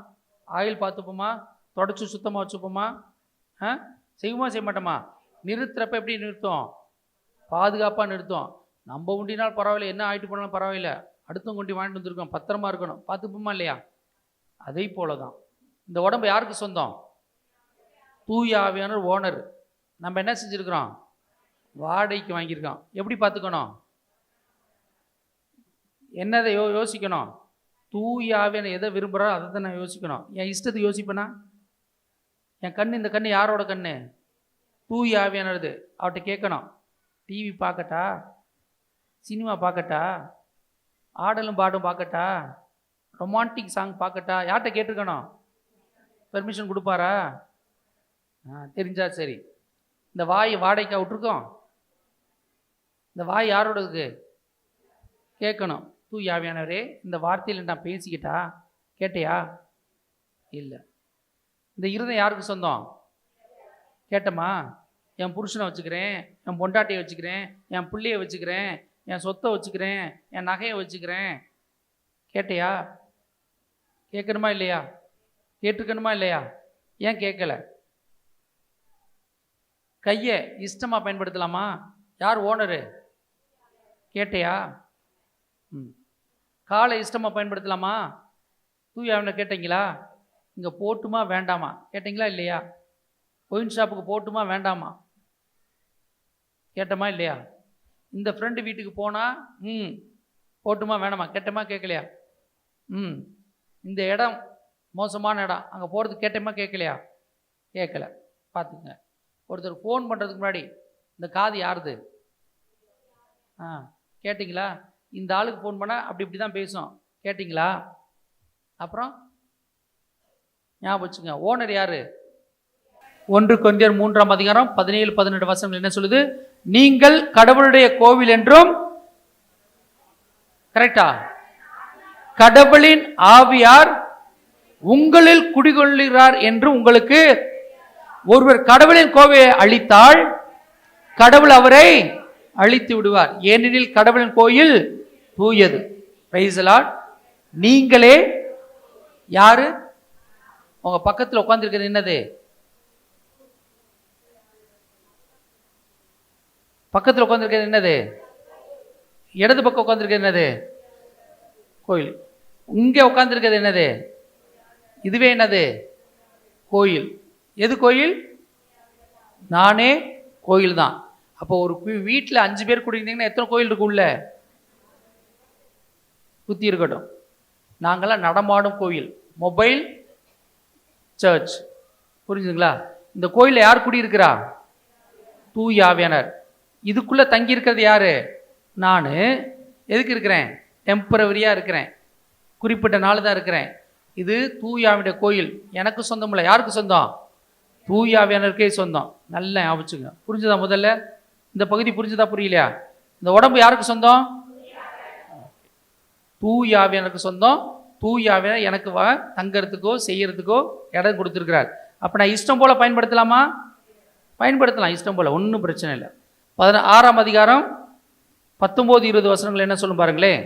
ஆயில் பார்த்துப்போமா? தொடச்சி சுத்தமாக வச்சுப்போமா? செய்வோமா செய்ய மாட்டோமா? நிறுத்துறப்ப எப்படி நிறுத்தோம்? பாதுகாப்பாக நிறுத்தோம். நம்ம வண்டினால் பரவாயில்ல, என்ன ஆகிட்டு போனாலும் பரவாயில்ல, அடுத்தவங்க வண்டி வாங்கிட்டு வந்துருக்கோம், பத்திரமா இருக்கணும், பார்த்துப்போமா இல்லையா? அதே போல தான் இந்த உடம்பு யாருக்கு சொந்தம்? தூய ஆவியானவர் ஓனர். நம்ம என்ன செஞ்சுருக்கிறோம்? வாடகைக்கு வாங்கியிருக்கோம். எப்படி பார்த்துக்கணும்? என்னதை யோசிக்கணும்? தூய ஆவியான எதை விரும்புகிறோம் அதை தான் நான் யோசிக்கணும். என் இஷ்டத்தை யோசிப்பேனா? என் கண், இந்த கண் யாரோட கண்? தூய ஆவியானது. அவர்கிட்ட கேட்கணும், டிவி பார்க்கட்டா, சினிமா பார்க்கட்டா, ஆடலும் பாடும் பார்க்கட்டா, ரொமான்டிக் சாங் பார்க்கட்டா? யார்கிட்ட கேட்டிருக்கணும்? பெர்மிஷன் கொடுப்பாரா? தெரிஞ்சா சரி. இந்த வாய் வாடகைக்கா விட்டுருக்கோம்? இந்த வாய் யாரோடது? கேட்கணும், தூய ஆவியானவரே இந்த வார்த்தையில் நான் பேசிக்கிட்டா கேட்டையா? இல்லை. இந்த இருதயம் யாருக்கு சொந்தம்? கேட்டமா? என் புருஷனை வச்சுக்கிறேன், என் பொண்டாட்டியை வச்சுக்கிறேன், என் பிள்ளையை வச்சுக்கிறேன், என் சொத்தை வச்சுக்கிறேன், என் நகையை வச்சுக்கிறேன், கேட்டையா? கேட்கணுமா இல்லையா? கேட்டுக்கணுமா இல்லையா? ஏன் கேட்கல? கையை இஷ்டமாக பயன்படுத்தலாமா? யார் ஓனரு? கேட்டையா? காலை இஷ்டமாக பயன்படுத்தலாமா? தூய ஆவியானவரை கேட்டீங்களா? இங்கே போட்டுமா வேண்டாமா? கேட்டிங்களா இல்லையா? ஒயின் ஷாப்புக்கு போட்டுமா வேண்டாமா? கேட்டமா இல்லையா? இந்த ஃப்ரெண்டு வீட்டுக்கு போனால் போட்டுமா வேணாமா? கேட்டமா கேட்கலையா? இந்த இடம் மோசமான இடம், அங்கே போகிறதுக்கு கேட்டமா கேட்கலையா? கேட்கல. பார்த்துங்க. ஒருத்தர் ஃபோன் பண்ணுறதுக்கு முன்னாடி இந்த காது யாருது? கேட்டிங்களா? இந்த ஆளுக்கு ஃபோன் பண்ணால் அப்படி இப்படி தான் பேசும், கேட்டிங்களா? அப்புறம் ஞாபகம் வச்சுங்க, ஓனர் யார்? 1 கொரிந்தியர் 3ஆம் அதிகாரம் 17-18 வசனங்கள் என்ன சொல்லுது? நீங்கள் கடவுளுடைய கோவில் என்றும், கரெக்டா? கடவுளின் ஆவியார் உங்களில் குடிகொள்கிறார் என்று உங்களுக்கு. ஒருவர் கடவுளின் கோவிலை அழித்தால் கடவுள் அவரை அழித்து விடுவார், ஏனெனில் கடவுளின் கோயில் தூயது. Price the Lord. நீங்களே யாரு? உங்க பக்கத்தில் உட்கார்ந்திருக்கிறது என்னது? பக்கத்தில் உட்கார்ந்திருக்கிறது என்னது? இடது பக்கம் உட்கார்ந்திருக்கிறது என்னது? கோயில். இங்கே உட்கார்ந்திருக்கிறது என்னது? இதுவே என்னது? கோயில். எது கோயில்? நானே கோயில் தான். அப்போ ஒரு வீட்டில் 5 பேர் குடியிருந்தீங்கன்னா எத்தனை கோயில் இருக்கு உள்ள? சுற்றி இருக்கட்டும். நாங்களாம் நடமாடும் கோயில், மொபைல் சர்ச். புரிஞ்சுங்களா? இந்த கோயிலில் யார் குடியிருக்கிறா? தூய ஆவியானவர். இதுக்குள்ளே தங்கி இருக்கிறது யாரு? நான். எதுக்கு இருக்கிறேன்? டெம்பரவரியாக இருக்கிறேன், குறிப்பிட்ட நாள் தான் இருக்கிறேன். இது தூய ஆவியுடைய கோயில். எனக்கு சொந்தம் இல்லை. யாருக்கு சொந்தம்? தூய ஆவியானவருக்கே சொந்தம். நல்லா ஞாபகம். புரிஞ்சுதா? முதல்ல இந்த பகுதி புரிஞ்சுதா புரியலையா? இந்த உடம்பு யாருக்கு சொந்தம்? தூய ஆவியானவருக்கு சொந்தம். தூய ஆவியானவர் எனக்கு தங்கறதுக்கோ செய்யறதுக்கோ இடம் கொடுத்துருக்கிறார். அப்போ நான் இஷ்டம் போல் பயன்படுத்தலாமா? பயன்படுத்தலாம், இஷ்டம் போல், ஒன்றும் பிரச்சனை இல்லை. 6ஆம் அதிகாரம் 19-20 வசனங்கள் என்ன சொல்லும் பாருங்களேன்.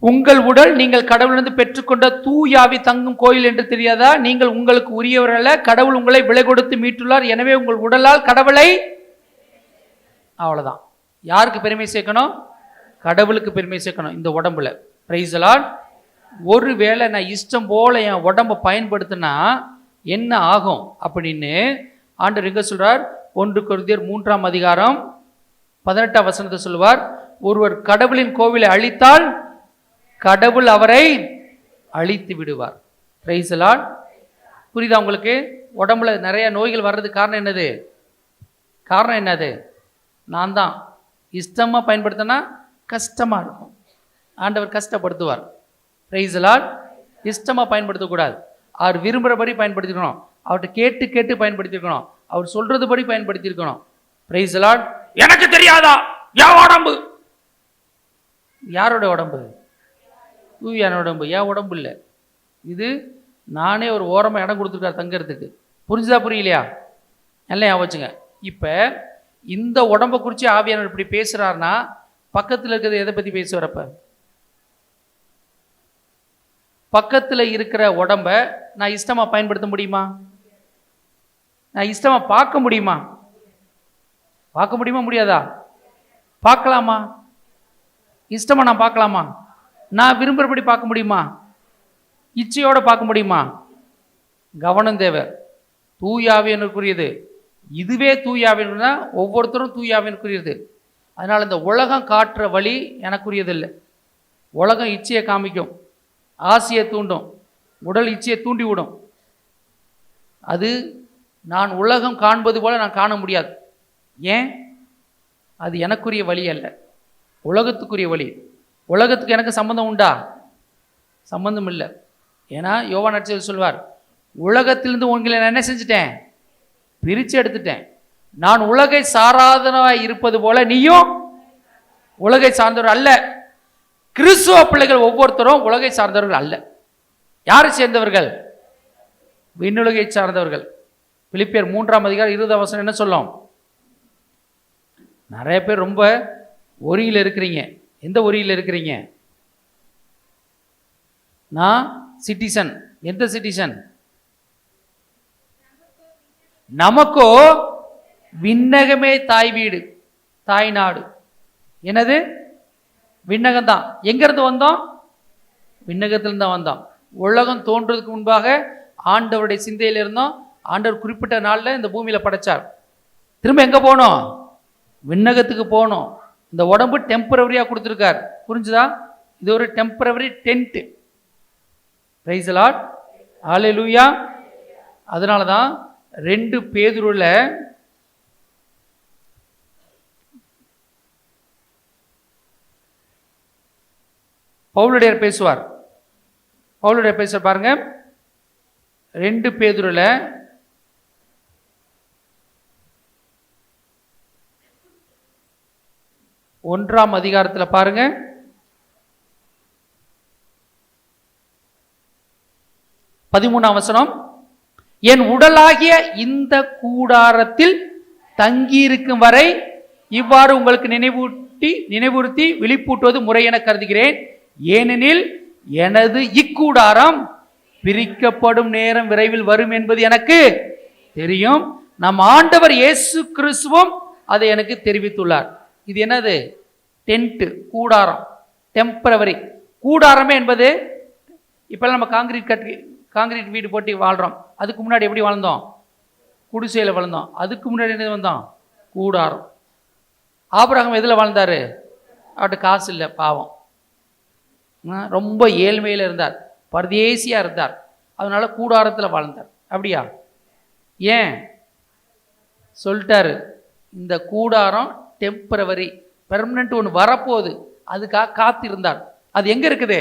உங்கள் உடல் நீங்கள் கடவுளிலிருந்து பெற்றுக்கொண்ட தூயாவி தங்கும் கோயில் என்று தெரியாதா? நீங்கள் உங்களுக்கு உரியவர் அல்ல, கடவுள் உங்களை விலை கொடுத்து மீட்டுள்ளார். எனவே உங்கள் உடலால் கடவுளை, அவ்வளவுதான். யாருக்கு பெருமை சேர்க்கணும்? கடவுளுக்கு பெருமை சேர்க்கணும் இந்த உடம்புல. Price the Lord. ஒருவேளை நான் இஷ்டம் போல என் உடம்பை பயன்படுத்தினா என்ன ஆகும் அப்படின்னு ஆண்டவர் எங்க சொல்றார்? 1 கொரிந்தியர் 3ஆம் அதிகாரம் 18ஆம் வசனத்தை சொல்லுவார். ஒருவர் கடவுளின் கோவிலை அழித்தால் கடவுள் அவரை அழித்து விடுவார். Price the Lord. புரியுதா உங்களுக்கு? உடம்புல நிறைய நோய்கள் வர்றதுக்கு காரணம் என்னது? காரணம் என்னது? நான் தான் இஷ்டமாக பயன்படுத்தினா கஷ்டமாக இருக்கும், ஆண்டவர் கஷ்டப்படுத்துவார். Price the Lord. இஷ்டமாக பயன்படுத்தக்கூடாது, அவர் விரும்புகிறபடி பயன்படுத்திக்கணும், அவர்கிட்ட கேட்டு கேட்டு பயன்படுத்திருக்கணும், அவர் சொல்கிறதுபடி பயன்படுத்தியிருக்கணும். Price the Lord. எனக்கு தெரியாதா என் உடம்பு? யாரோட உடம்பு? தூயான உடம்பு. என் உடம்பு இல்லை இது, நானே ஒரு ஓரமாக இடம் கொடுத்துருக்காரு தங்கிறதுக்கு. புரிஞ்சுதா புரியலையா? நல்லா வச்சுங்க. இப்போ இந்த உடம்பை குறித்து ஆவியானவர் இப்படி பேசுகிறாருன்னா பக்கத்தில் இருக்கிறது எதை பற்றி பேசுவார்? அப்போ பக்கத்தில் இருக்கிற உடம்பை நான் இஷ்டமாக பயன்படுத்த முடியுமா? நான் இஷ்டமாக பார்க்க முடியுமா? பார்க்க முடியுமா முடியாதா? பார்க்கலாமா? இஷ்டமாக நான் பார்க்கலாமா? நான் விரும்புகிறபடி பார்க்க முடியுமா? இச்சையோடு பார்க்க முடியுமா? கவனம் தேவை. தூயாவியனுக்குரியது இதுவே. தூயாவினா ஒவ்வொருத்தரும் தூயாவினுக்குரியது. அதனால் இந்த உலகம் காட்டுற வழி எனக்குரியது இல்லை. உலகம் இச்சையை காமிக்கும், ஆசையை தூண்டும், உடல் இச்சையை தூண்டி விடும். அது நான் உலகம் காண்பது போல நான் காண முடியாது. ஏன்? அது எனக்குரிய வழி அல்ல, உலகத்துக்குரிய வழி. உலகத்துக்கு எனக்கு சம்பந்தம் உண்டா? சம்பந்தம் இல்லை. ஏன்னா யோவான் நற்செய்தியில் சொல்வார், உலகத்திலிருந்து உங்களை நான் என்ன செஞ்சுட்டேன்? பிரித்து எடுத்துட்டேன். நான் உலகை சாராதனாய் இருப்பது போல நீயும் உலகை சார்ந்தவர் அல்ல. கிறிஸ்துவ பிள்ளைகள் ஒவ்வொருத்தரும் உலகை சார்ந்தவர்கள் அல்ல. யாரை சேர்ந்தவர்கள்? விண்ணுலகை சார்ந்தவர்கள். பிலிப்பியர் 3ஆம் அதிகாரம் 20ஆம் வசனம் என்ன சொல்லும்? நிறைய பேர் ரொம்ப ஒரியில் இருக்கிறீங்க. எந்த ஒரியில் இருக்கிறீங்க? நான் சிட்டிசன். எந்த சிட்டிசன்? நமக்கோ விண்ணகமே தாய் வீடு, தாய் நாடு. என்னது? விண்ணகம்தான். எங்கிருந்து வந்தோம்? விண்ணகத்திலிருந்து தான் வந்தோம். உலகம் தோன்றதுக்கு முன்பாக ஆண்டவருடைய சிந்தையில் இருந்தோம். ஆண்டவர் குறிப்பிட்ட நாளில் இந்த பூமியில் படைச்சார். திரும்ப எங்கே போகணும்? விண்ணகத்துக்கு போகணும். இந்த உடம்பு டெம்பரவரியாக கொடுத்துருக்கார். புரிஞ்சுதா? இது ஒரு temporary tent. Praise the Lord. Hallelujah. அதனால தான் 2 பேதுருல பவுலுடையார் பேசுவார். பவுலுடையார் பேசுவார் பாருங்க. 2 பேதுருல 1ஆம் அதிகாரத்தில் பாருங்க, 13ஆம் வசனம். என் உடலாகிய இந்த கூடாரத்தில் தங்கியிருக்கும் வரை இவ்வாறு உங்களுக்கு நினைவுறுத்தி விழிப்பூட்டுவது முறை என கருதுகிறேன். ஏனெனில் எனது இக்கூடாரம் பிரிக்கப்படும் நேரம் விரைவில் வரும் என்பது எனக்கு தெரியும். நம் ஆண்டவர் இயேசு கிறிஸ்துவும் அதை எனக்கு தெரிவித்துள்ளார். இது என்னது? டென்ட், கூடாரம், டெம்பரவரி. கூடாரமே என்பது இப்பெல்லாம் நம்ம காங்கிரீட் வீடு போட்டு வாழ்கிறோம். அதுக்கு முன்னாடி எப்படி வாழ்ந்தோம்? குடிசையில் வாழ்ந்தோம். அதுக்கு முன்னாடி என்ன வந்தோம்? கூடாரம். ஆபிரகாம் எதில் வாழ்ந்தார்? அவர்கிட்ட காசு இல்லை, பாவம், ரொம்ப ஏழ்மையில் இருந்தார், பரதேசியாக இருந்தார். அதனால கூடாரத்தில் வாழ்ந்தார். அப்படியா? ஏன் சொல்லிட்டாரு? இந்த கூடாரம் டெம்பரவரி, பெர்மனன்ட் ஒன்று வரப்போகுது, அதுக்காக காத்திருந்தார். அது எங்கே இருக்குது?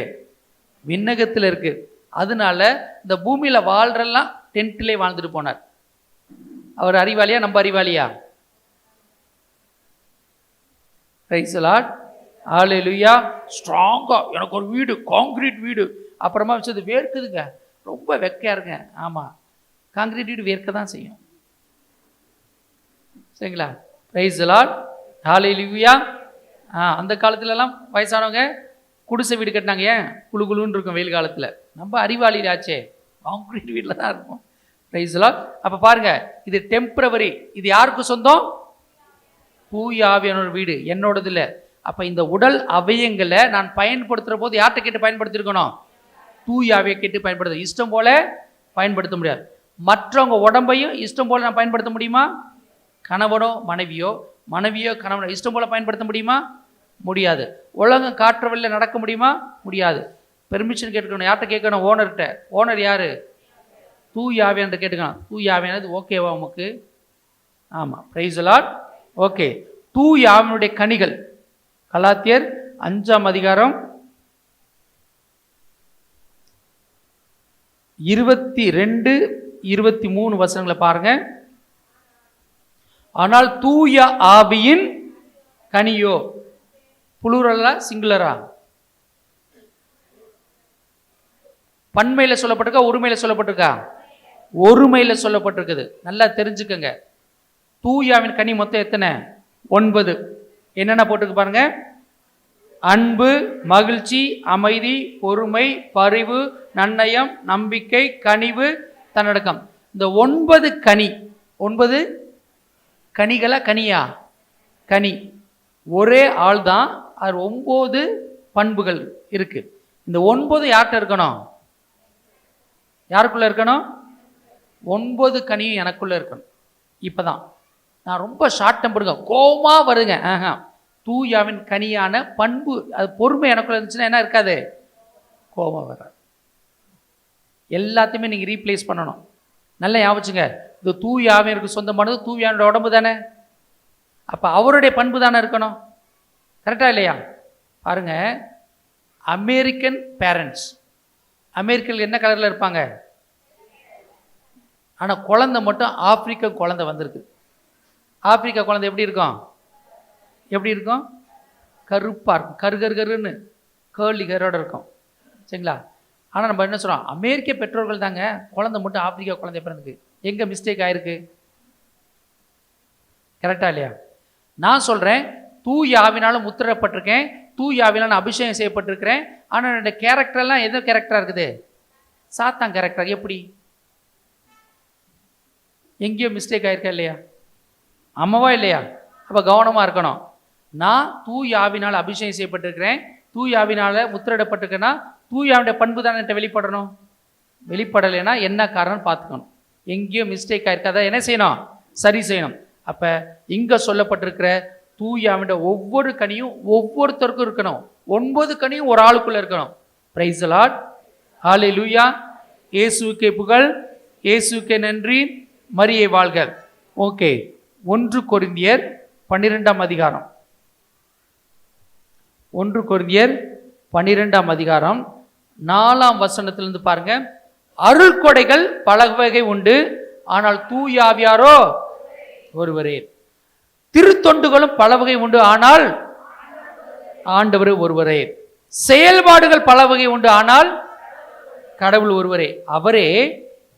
விண்ணகத்தில் இருக்குது. அதனால இந்த பூமியில் வாழ்றெல்லாம் டென்ட்டிலே வாழ்ந்துட்டு போனார். அவர் அறிவாளியா நம்ம அறிவாளியா? Price the Lord. ஹல்லேலூயா. ஸ்ட்ராங்கா எனக்கு ஒரு வீடு, கான்கிரீட் வீடு, அப்புறமா வச்சது வேர்க்குதுங்க, ரொம்ப வெக்கையா இருங்க. ஆமாம், கான்கிரீட் வீடு வேர்க்க தான் செய்யும். சரிங்களா? Praise the Lord. ஹல்லேலூயா. அந்த காலத்துலலாம் வயசானவங்க குடிசை வீடு கட்டினாங்க. ஏன்? குழு குழுன்னு இருக்கும் வெயில் காலத்தில். நம்ம அறிவாளியாச்சே, கான்கிரீட் வீட்டில் தான் இருக்கும். Praise the Lord. அப்போ பாருங்க, இது டெம்பரவரி. இது யாருக்கு சொந்தம்? தூய ஆவியானவர் வீடு, என்னோடது இல்லை. அப்போ இந்த உடல் அவயங்களை நான் பயன்படுத்துகிற போது யார்கிட்ட கேட்டு பயன்படுத்திருக்கணும்? தூய ஆவியை கேட்டு பயன்படுத்த. இஷ்டம் போல பயன்படுத்த முடியாது. மற்றவங்க உடம்பையும் இஷ்டம் போல நான் பயன்படுத்த முடியுமா? கணவனோ மனைவியோ, மனைவியோ கணவனோ இஷ்டம் போல பயன்படுத்த முடியுமா? முடியாது. உலகம் காற்ற வழியில் நடக்க முடியுமா? முடியாது. பெர்மிஷன் கேட்டுக்கணும். யார்கிட்ட கேட்கணும்? ஓனர்கிட்ட. ஓனர் யார்? தூய ஆவியானவர்கிட்ட கேட்டுக்கணும். தூய ஆவியானது ஓகேவா உமக்கு? ஆமாம். Price the Lord. ஓகே. தூய ஆவியானுடைய கனிகள் கலாத்தியர் 5ஆம் அதிகாரம் 22, 23 வசனங்களை பாருங்க. ஆனால் தூய ஆவியின் கனியோ, புளூரலா சிங்குலரா? பன்மையில சொல்லப்பட்டிருக்கா, ஒருமையில சொல்லப்பட்டிருக்கா? ஒருமையில சொல்லப்பட்டிருக்குது. நல்லா தெரிஞ்சுக்கங்க. தூயாவின் கனி மொத்தம் எத்தனை? 9. என்னென்ன போட்டிருக்கு பாருங்க. அன்பு, மகிழ்ச்சி, அமைதி, பொறுமை, பரிவு, நன்னயம், நம்பிக்கை, கனிவு, தன்னடக்கம். இந்த 9 கனி, 9 கனிகளா கனியா? கனி. ஒரே ஆள் தான், அது 9 பண்புகள் இருக்கு. இந்த 9 யார்கிட்ட இருக்கணும்? யாருக்குள்ள இருக்கணும்? 9 கனியும் எனக்குள்ள இருக்கணும். இப்பதான் நான் ரொம்ப ஷார்ட் டெம்பருங்க, கோமா வருங்க. தூயாவின் கனியான பண்பு, அது பொறுமை எனக்குள்ள இருந்துச்சுன்னா என்ன இருக்காது? கோபம் வராது. எல்லாத்தையுமே நீங்கள் ரீப்ளேஸ் பண்ணணும். நல்லா ஞாபகிச்சுங்க, இது தூயாவிற்கு சொந்தமானது, தூயானோட உடம்பு தானே. அப்போ அவருடைய பண்பு தானே இருக்கணும். கரெக்டாக இல்லையா? பாருங்க, அமெரிக்கன் பேரண்ட்ஸ், அமெரிக்கர்கள் என்ன கலரில் இருப்பாங்க? ஆனால் குழந்தை மட்டும் ஆப்பிரிக்க குழந்தை வந்திருக்கு. ஆப்பிரிக்கா குழந்தை எப்படி இருக்கும்? எப்படி இருக்கும்? கருப்பாக இருக்கும், கருன்னு கேர்லி கரோட இருக்கும். சரிங்களா? ஆனால் நம்ம என்ன சொல்கிறோம்? அமெரிக்க பெற்றோர்கள் தாங்க, குழந்தை மட்டும் ஆப்பிரிக்கா குழந்தை பிறந்துக்கு. எங்கே மிஸ்டேக் ஆயிருக்கு? கரெக்டாக இல்லையா? நான் சொல்கிறேன், தூய ஆவினாலும் முத்திரப்பட்டிருக்கேன், தூய ஆவினாலும் அபிஷேகம் செய்யப்பட்டிருக்கிறேன். ஆனால் என்னோட கேரக்டர்லாம் எந்த கேரக்டராக இருக்குது? சாத்தான் கேரக்டர். எப்படி? எங்கேயோ மிஸ்டேக் ஆயிருக்கா இல்லையா? அம்மாவா இல்லையா? அப்போ கவனமாக இருக்கணும். நான் தூய ஆவினால் அபிஷேகம் செய்யப்பட்டிருக்கிறேன், தூய ஆவினால் முத்திரிடப்பட்டிருக்கேன்னா தூய ஆவினுடைய பண்பு தான் என்கிட்ட வெளிப்படணும். வெளிப்படலைன்னா என்ன காரணம் பார்த்துக்கணும். எங்கேயோ மிஸ்டேக் ஆயிருக்கு, அதை என்ன செய்யணும்? சரி செய்யணும். அப்போ இங்கே சொல்லப்பட்டிருக்கிற தூய ஆவினுடைய ஒவ்வொரு கனியும் ஒவ்வொருத்தருக்கும் இருக்கணும். 9 கனியும் ஒரு ஆளுக்குள்ளே இருக்கணும். Praise the Lord. ஹல்லேலூயா. இயேசுவுக்கே புகழ், இயேசுவுக்கே நன்றி, மரியை வாழ்க. ஓகே. 1 கொரிந்தியர் 12ஆம் அதிகாரம், 1 கொரிந்தியர் 12ஆம் அதிகாரம் 4ஆம் வசனத்திலிருந்து பாருங்க. அருள் கொடைகள் பல வகை உண்டு, ஆனால் தூய ஆவியாரோ ஒருவரே. திருத்தொண்டுகளும் பல வகை உண்டு, ஆனால் ஆண்டவர் ஒருவரே. செயல்பாடுகள் பல வகை உண்டு, ஆனால் கடவுள் ஒருவரே. அவரே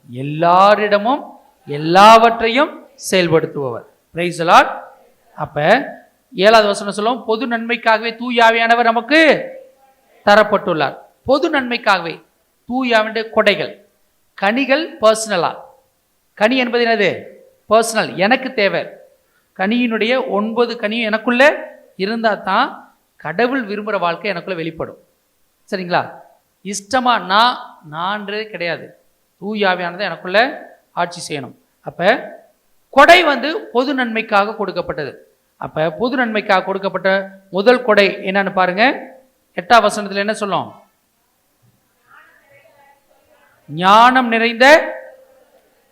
எல்லாரிடமும் எல்லாவற்றையும் செயல்படுத்துபவர். Price the Lord. அப்ப 7வது வசனம் சொல்லும், பொது நன்மைக்காகவே தூய ஆவியானவர் நமக்கு தரப்பட்டுள்ளார். பொது நன்மைக்காகவே தூய ஆவியுடைய கொடைகள். கனிகள் பர்சனலா. கனி என்பது என்னது? பர்சனல், எனக்கு தேவை. கனியினுடைய 9 கனியும் எனக்குள்ள இருந்தால் தான் கடவுள் விரும்புகிற வாழ்க்கை எனக்குள்ள வெளிப்படும். சரிங்களா? இஷ்டமா நான்றே கிடையாது, தூய ஆவியானது எனக்குள்ள ஆட்சி செய்யணும். அப்போ கொடை பொது நன்மைக்காக கொடுக்கப்பட்டது. அப்போ பொது நன்மைக்காக கொடுக்கப்பட்ட முதல் கொடை என்னன்னு பாருங்க. 8ஆம் வசனத்தில் என்ன சொல்லும்? ஞானம் நிறைந்த,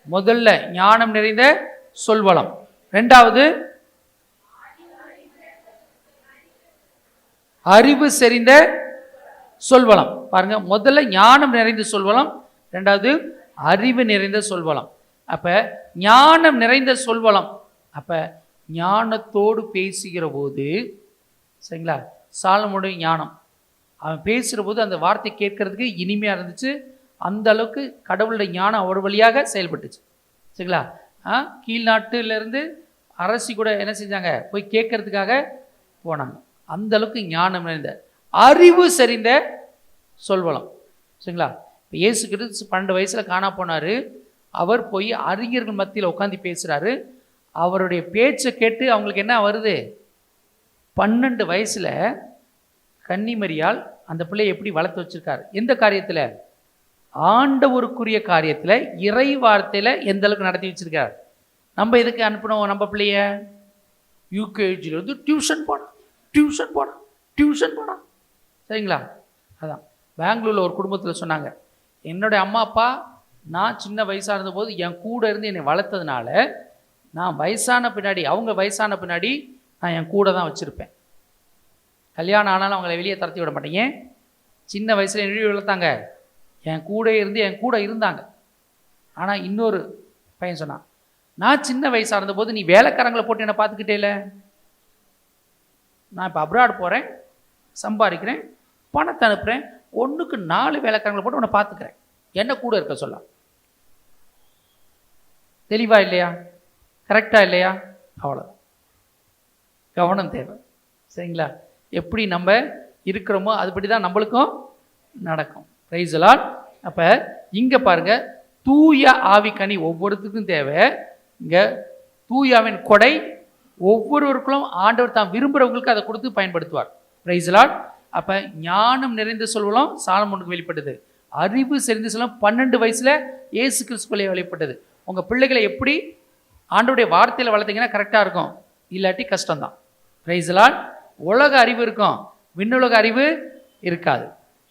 முதல்ல ஞானம் நிறைந்த சொல்வளம். 2வது அறிவு செறிந்த சொல்வளம். பாருங்க, முதல்ல ஞானம் நிறைந்த சொல்வளம், 2வது அறிவு நிறைந்த சொல்வளம். அப்போ ஞானம் நிறைந்த சொல்வளம். அப்போ ஞானத்தோடு பேசுகிற போது சரிங்களா, சாலமோனுடைய ஞானம், அவன் பேசுகிற போது அந்த வார்த்தை கேட்கறதுக்கு இனிமையாக இருந்துச்சு. அந்த அளவுக்கு கடவுளுடைய ஞானம் அவர் வழியாக செயல்பட்டுச்சு. சரிங்களா, கீழ்நாட்டிலேருந்து அரசி கூட என்ன செஞ்சாங்க, போய் கேட்கறதுக்காக போனாங்க. அந்த அளவுக்கு ஞானம் நிறைந்த அறிவு செறிந்த சொல்வளம். சரிங்களா, இப்போ இயேசு கிறிஸ்து 12 வயசில் காணா போனார். அவர் போய் அறிஞர்கள் மத்தியில் உட்காந்து பேசுகிறாரு. அவருடைய பேச்சை கேட்டு அவங்களுக்கு என்ன வருது, 12 வயசில் கன்னிமரியால் அந்த பிள்ளையை எப்படி வளர்த்து வச்சிருக்காரு, எந்த காரியத்தில், ஆண்டவருக்குரிய காரியத்தில், இறை வார்த்தையில் எந்த அளவுக்கு நடத்தி வச்சிருக்கார். நம்ம எதுக்கு அனுப்பணும் நம்ம பிள்ளைய, யூகேஜிலேருந்து டியூஷன் போனான். சரிங்களா, அதான் பெங்களூரில் ஒரு குடும்பத்தில் சொன்னாங்க, என்னுடைய அம்மா அப்பா நான் சின்ன வயசாக இருந்தபோது என் கூட இருந்து என்னை வளர்த்ததுனால நான் வயசான பின்னாடி, அவங்க வயசான பின்னாடி நான் என் கூட தான் வச்சுருப்பேன். கல்யாணம் ஆனாலும் அவங்கள வெளியே துரத்தி விட மாட்டேங்க. சின்ன வயசில் எழுதி வளர்த்தாங்க, என் கூட இருந்து என் கூட இருந்தாங்க. ஆனால் இன்னொரு பையன் சொன்னான், நான் சின்ன வயசாக இருந்தபோது நீ வேலைக்காரங்களை போட்டு என்னை பார்த்துக்கிட்டே, நான் இப்போ அப்ராட் போகிறேன், சம்பாதிக்கிறேன், பணத்தை அனுப்புகிறேன், 1க்கு 4 வேலைக்காரங்களை போட்டு உன்னை பார்த்துக்கிறேன், என்ன கூட இருக்க சொல்ல. தெளிவா இல்லையா, கரெக்டாக இல்லையா, அவ்வளோ கவனம் தேவை. சரிங்களா, எப்படி நம்ம இருக்கிறோமோ அதுபடி தான் நம்மளுக்கும் நடக்கும். Price the Lord. அப்போ இங்கே பாருங்கள், தூய ஆவிக்கனி ஒவ்வொருத்துக்கும் தேவை. இங்கே தூயாவின் கொடை ஒவ்வொருவருக்கும் ஆண்டவர் தான் விரும்புகிறவங்களுக்கு அதை கொடுத்து பயன்படுத்துவார். Praise the Lord. அப்போ ஞானம் நிறைந்த சொல்வளம் சாலமோனுக்கு வெளிப்பட்டது. அறிவு செறிந்து சொல்லம் 12 வயசில் இயேசு கிறிஸ்துக்குள்ளே வெளிப்பட்டது. உங்கள் பிள்ளைகளை எப்படி ஆண்டவருடைய வார்த்தையில் வளர்த்தீங்கன்னா கரெக்டாக இருக்கும், இல்லாட்டி கஷ்டம்தான். Price the Lord. உலக அறிவு இருக்கும், விண்ணுலக அறிவு இருக்காது.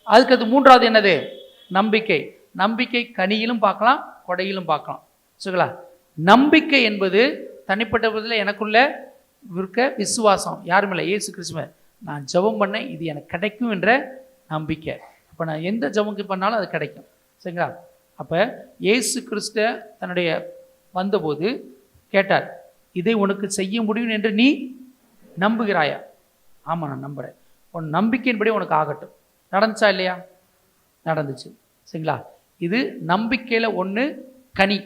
அதுக்கு அது 3வது என்னது, நம்பிக்கை. நம்பிக்கை கனியிலும் பார்க்கலாம், கொடையிலும் பார்க்கலாம். சரிங்களா, நம்பிக்கை என்பது தனிப்பட்ட விதத்தில் எனக்குள்ள இருக்க விசுவாசம், யாரும் இல்லை, இயேசு கிறிஸ்துவ நான் ஜெபம் பண்ணேன், இது எனக்கு கிடைக்கும் என்ற நம்பிக்கை. அப்போ நான் எந்த ஜெபம் பண்ணாலும் அது கிடைக்கும். சரிங்களா, அப்போ இயேசு கிறிஸ்து தன்னுடைய வந்தபோது கேட்டார், இதை உனக்கு செய்ய முடியும் என்று நீ நம்புகிறாயா? ஆமாம், நான் நம்புகிறேன். உன் நம்பிக்கையின்படி உனக்கு ஆகட்டும். நடந்துச்சா இல்லையா? நடந்துச்சு. சரிங்களா, இது நம்பிக்கையில் ஒன்று கனி,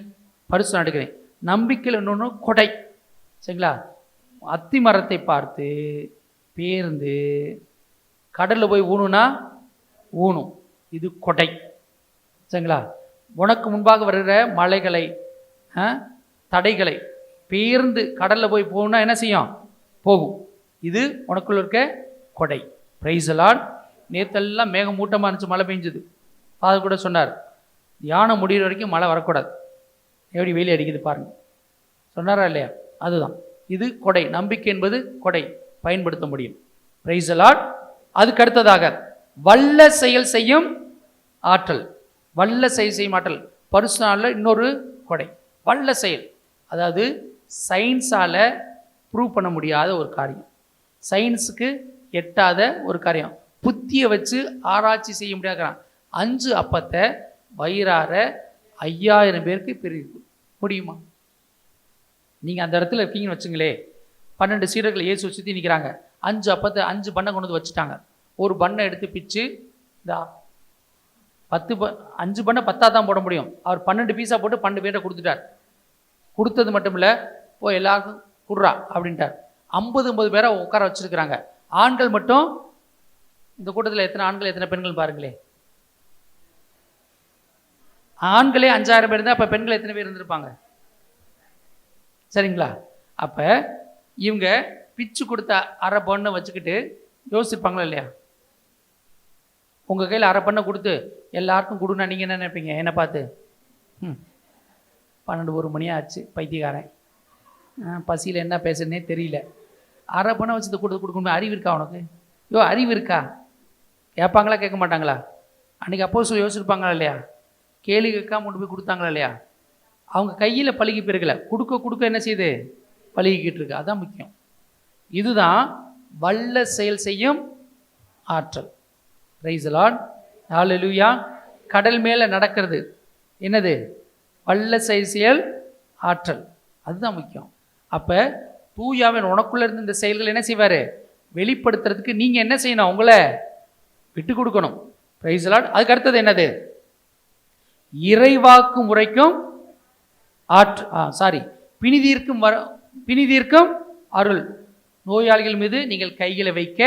பரிசு நடுக்கிறேன். நம்பிக்கையில் இன்னொன்று கொடை. சரிங்களா, அத்தி மரத்தை பார்த்து பேர்ந்து கடலில் போய் ஊனுனா ஊனும், இது கொடை. சரிங்களா, உனக்கு முன்பாக வருகிற மலைகளை தடைகளை பேர்ந்து கடலில் போய் போகணுன்னா என்ன செய்யும், போகும். இது உனக்குள்ள இருக்க கொடை. Price the Lord. நேற்றெல்லாம் மேகம் மூட்டமாக இருந்துச்சு, மழை பெஞ்சுது. ஃபாதர் கூட சொன்னார், தியானம் முடிகிற வரைக்கும் மழை வரக்கூடாது, எப்படி வெயில் அடிக்குது பாருங்க, சொன்னாரா இல்லையா? அதுதான் இது கொடை. நம்பிக்கை என்பது கொடை, பயன்படுத்த முடியும். Price the Lord. அதுக்கு அடுத்ததாக வல்ல செயல் செய்யும் ஆற்றல். வல்ல செயல் செய்யும் ஆற்றல் பரிசுத்தாவில இன்னொரு கொடை. வல்ல செயல், அதாவது சயின்ஸால் ப்ரூவ் பண்ண முடியாத ஒரு காரியம், சயின்ஸுக்கு எட்டாத ஒரு காரியம், புத்தியை வச்சு ஆராய்ச்சி செய்ய முடியாத 5 அப்பத்தை வயிறார 5000 பேருக்கு பிரிவு முடியுமா? நீங்கள் அந்த இடத்துல இருக்கீங்கன்னு வச்சுங்களே, 12 சீடர்கள் இயேசு சுற்றி நிற்கிறாங்க, 5 அப்பத்தை 5 பண்ணை கொண்டு வந்து வச்சுட்டாங்க. ஒரு பண்ணை எடுத்து பிச்சு, இந்த 5 பண்ணை 10 தான் போட முடியும். அவர் 12 பீஸாக போட்டு 12 பேரை கொடுத்துட்டார். கொடுத்தது மட்டும் இல்லை, போய் எல்லாருக்கும் குடுறா அப்படின்ட்டார். 50 பேரை உட்கார வச்சுருக்கிறாங்க. ஆண்கள் மட்டும், இந்த கூட்டத்தில் எத்தனை ஆண்கள் எத்தனை பெண்கள் பாருங்களே, ஆண்களே 5000 பேர் இருந்தால் அப்போ பெண்கள் எத்தனை பேர் இருந்திருப்பாங்க? சரிங்களா, அப்போ இவங்க பிச்சு கொடுத்த அரை பண்ணை வச்சுக்கிட்டு யோசிப்பாங்களா இல்லையா? உங்கள் கையில் அரை பண்ணை கொடுத்து எல்லாருக்கும் கொடுன்னா நீங்கள் என்ன நினைப்பீங்க? என்னை பார்த்து 12-1 மணி ஆச்சு, பைத்தியக்காரன், பசியில் என்ன பேசுறதுனே தெரியல, அரை பண்ணை வச்சு கொடுக்கணும், அறிவு இருக்கா உனக்கு? அறிவு இருக்கா? கேட்பாங்களா கேட்க மாட்டாங்களா? அன்றைக்கி அப்போ சொல்லி யோசிச்சிருப்பாங்களா இல்லையா? கேள்வி கேட்காம கொண்டு போய் கொடுத்தாங்களா இல்லையா? அவங்க கையில் பழகி போயிருக்கல, கொடுக்க என்ன செய்யுது, பழகிக்கிட்டு இருக்கு. அதுதான் முக்கியம். இதுதான் வல்ல செயல் செய்யும் ஆற்றல். Praise the Lord. ஹல்லேலூயா. கடல் மேலே நடக்கிறது என்னது? வல்ல செயல் ஆற்றல். அதுதான் முக்கியம். அப்போ தூயாவின் உனக்குள்ளே இருந்து இந்த செயல்கள் என்ன செய்வார்? வெளிப்படுத்துறதுக்கு நீங்கள் என்ன செய்யணும்? உங்களை விட்டு கொடுக்கணும். Price the Lord. அதுக்கு அடுத்தது என்னது? இறைவாக்கு முறைக்கும் பிணிதீர்க்கும் அருள். நோயாளிகள் மீது நீங்கள் கைகளை வைக்க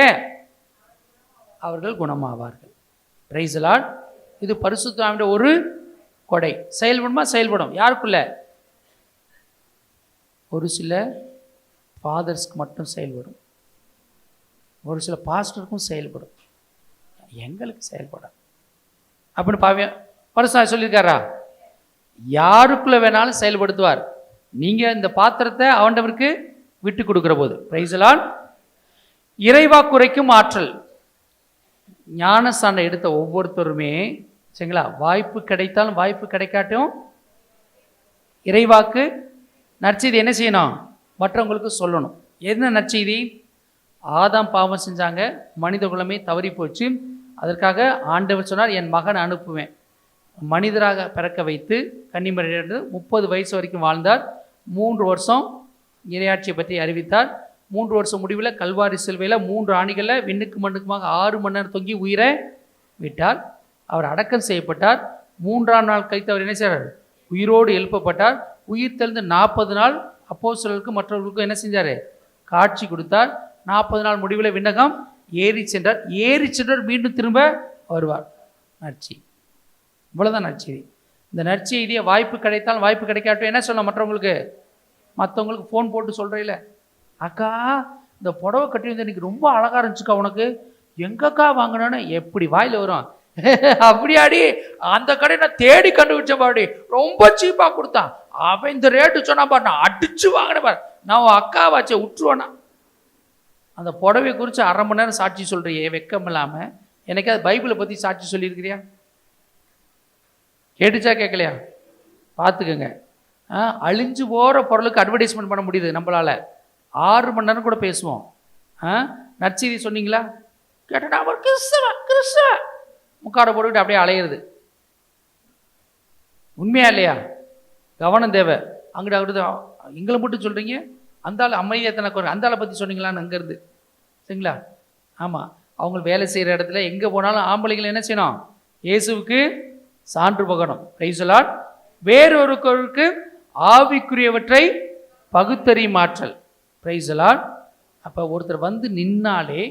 அவர்கள் குணமாவார்கள். Price the Lord. இது பரிசுத்த ஆவியுடைய ஒரு கொடை. செயல்படுமா? செயல்படும். யாருக்குள்ள? ஒரு சில ஃபாதர்ஸ்க்கு மட்டும் செயல்படும், ஒரு சில பாஸ்டருக்கும் செயல்படும், எங்களுக்கு செயல்படும் அப்படின்னு பரிசுத்த சொல்லியிருக்காரா? யாருக்குள்ள வேணாலும் செயல்படுத்துவார். நீங்கள் இந்த பாத்திரத்தை ஆண்டவருக்கு விட்டு கொடுக்குற போது. Price the Lord. இறைவாக்குரைக்கும் ஆற்றல். ஞானஸ்தானம் எடுத்த ஒவ்வொருத்தருமே சரிங்களா, வாய்ப்பு கிடைத்தாலும் வாய்ப்பு கிடைக்காட்டும் இறைவாக்கு நற்செய்தி என்ன செய்யணும்? மற்றவங்களுக்கு சொல்லணும். என்ன நற்செய்தி? ஆதாம் பாவம் செஞ்சாங்க, மனித குலமே தவறி போச்சு. அதற்காக ஆண்டவர் சொன்னார், என் மகனை அனுப்புவேன். மனிதராக பிறக்க வைத்து கன்னிமரியிலிருந்து 30 வயசு வரைக்கும் வாழ்ந்தார். 3 வருஷம் இறையாட்சியை பற்றி அறிவித்தார். 3 வருஷம் முடிவில் கல்வாரி சிலுவையில் 3 ஆணிகளில் விண்ணுக்கு மண்ணுக்குமாக 6 மணி நேரம் தொங்கி உயிரை விட்டார். அவர் அடக்கம் செய்யப்பட்டார். 3ஆம் நாள் கழித்து அவர் என்ன செய்கிறார்? உயிரோடு எழுப்பப்பட்டார். உயிர் தெளிந்து 40 நாள் அப்போஸ்தலர்களுக்கும் மற்றவர்களுக்கும் என்ன செஞ்சார்? காட்சி கொடுத்தார். 40 நாள் முடிவில் விண்ணகம் ஏறி சென்றார். ஏறி சென்றார், மீண்டும் திரும்ப வருவார். நற்செய்தி. இவ்வளோதான் நற்செய்தி. இந்த நற்செய்தியை வாய்ப்பு கிடைத்தால் வாய்ப்பு கிடைக்காட்டும் என்ன சொல்லலாம்? மற்றவங்களுக்கு ஃபோன் போட்டு சொல்கிறீல, அக்கா இந்த புடவை கட்டி வந்து எனக்கு ரொம்ப அழகாக இருந்துச்சுக்கா, உனக்கு எங்கக்கா வாங்கினோன்னு எப்படி வாயில் வரும்? அப்படியாடி, அந்த கடை நான் தேடி கண்டுபிடிச்சேன் பாடி, ரொம்ப சீப்பாக கொடுத்தான், அவன் இந்த ரேட்டு சொன்னா பாரு, நான் அடிச்சு வாங்கினேன் பாரு, நான் உன் அக்காவாச்சே விட்டுருவேனா? அந்த புடவை குறித்து 1/2 மணி நேரம் சாட்சி சொல்கிறியே வெக்கம் இல்லாமல், எனக்கு அது பைபிளை பற்றி சாட்சி சொல்லியிருக்கிறியா? கேட்டுச்சா கேட்கலையா? பார்த்துக்கோங்க. அழிஞ்சு போகிற பொருளுக்கு அட்வர்டைஸ்மெண்ட் பண்ண முடியுது நம்மளால். 6 மணி நேரம் கூட பேசுவோம். நற்செய்தி சொன்னீங்களா? கேட்டா அவர் கிறிஸ்தவ முக்காடை போட்டுக்கிட்டு அப்படியே அலையிறது. உண்மையா இல்லையா? கவனம் தேவை. அங்கிட்ட எங்களை மட்டும் சொல்கிறீங்க, அந்த ஆள் அமைதியத்தனை குறை, அந்த ஆளை பற்றி சொன்னீங்களான்னு அங்கேருந்து சரிங்களா? ஆமாம், அவங்க வேலை செய்கிற இடத்துல எங்கே போனாலும் ஆம்பளைங்களை என்ன செய்யணும்? இயேசுவுக்கு சான்று பகணும். Price the Lord. வேறொருவருக்கு ஆவிக்குரியவற்றை பகுத்தறியும் ஆற்றல். Praise the Lord. அப்போ ஒருத்தர் வந்து நின்னாலே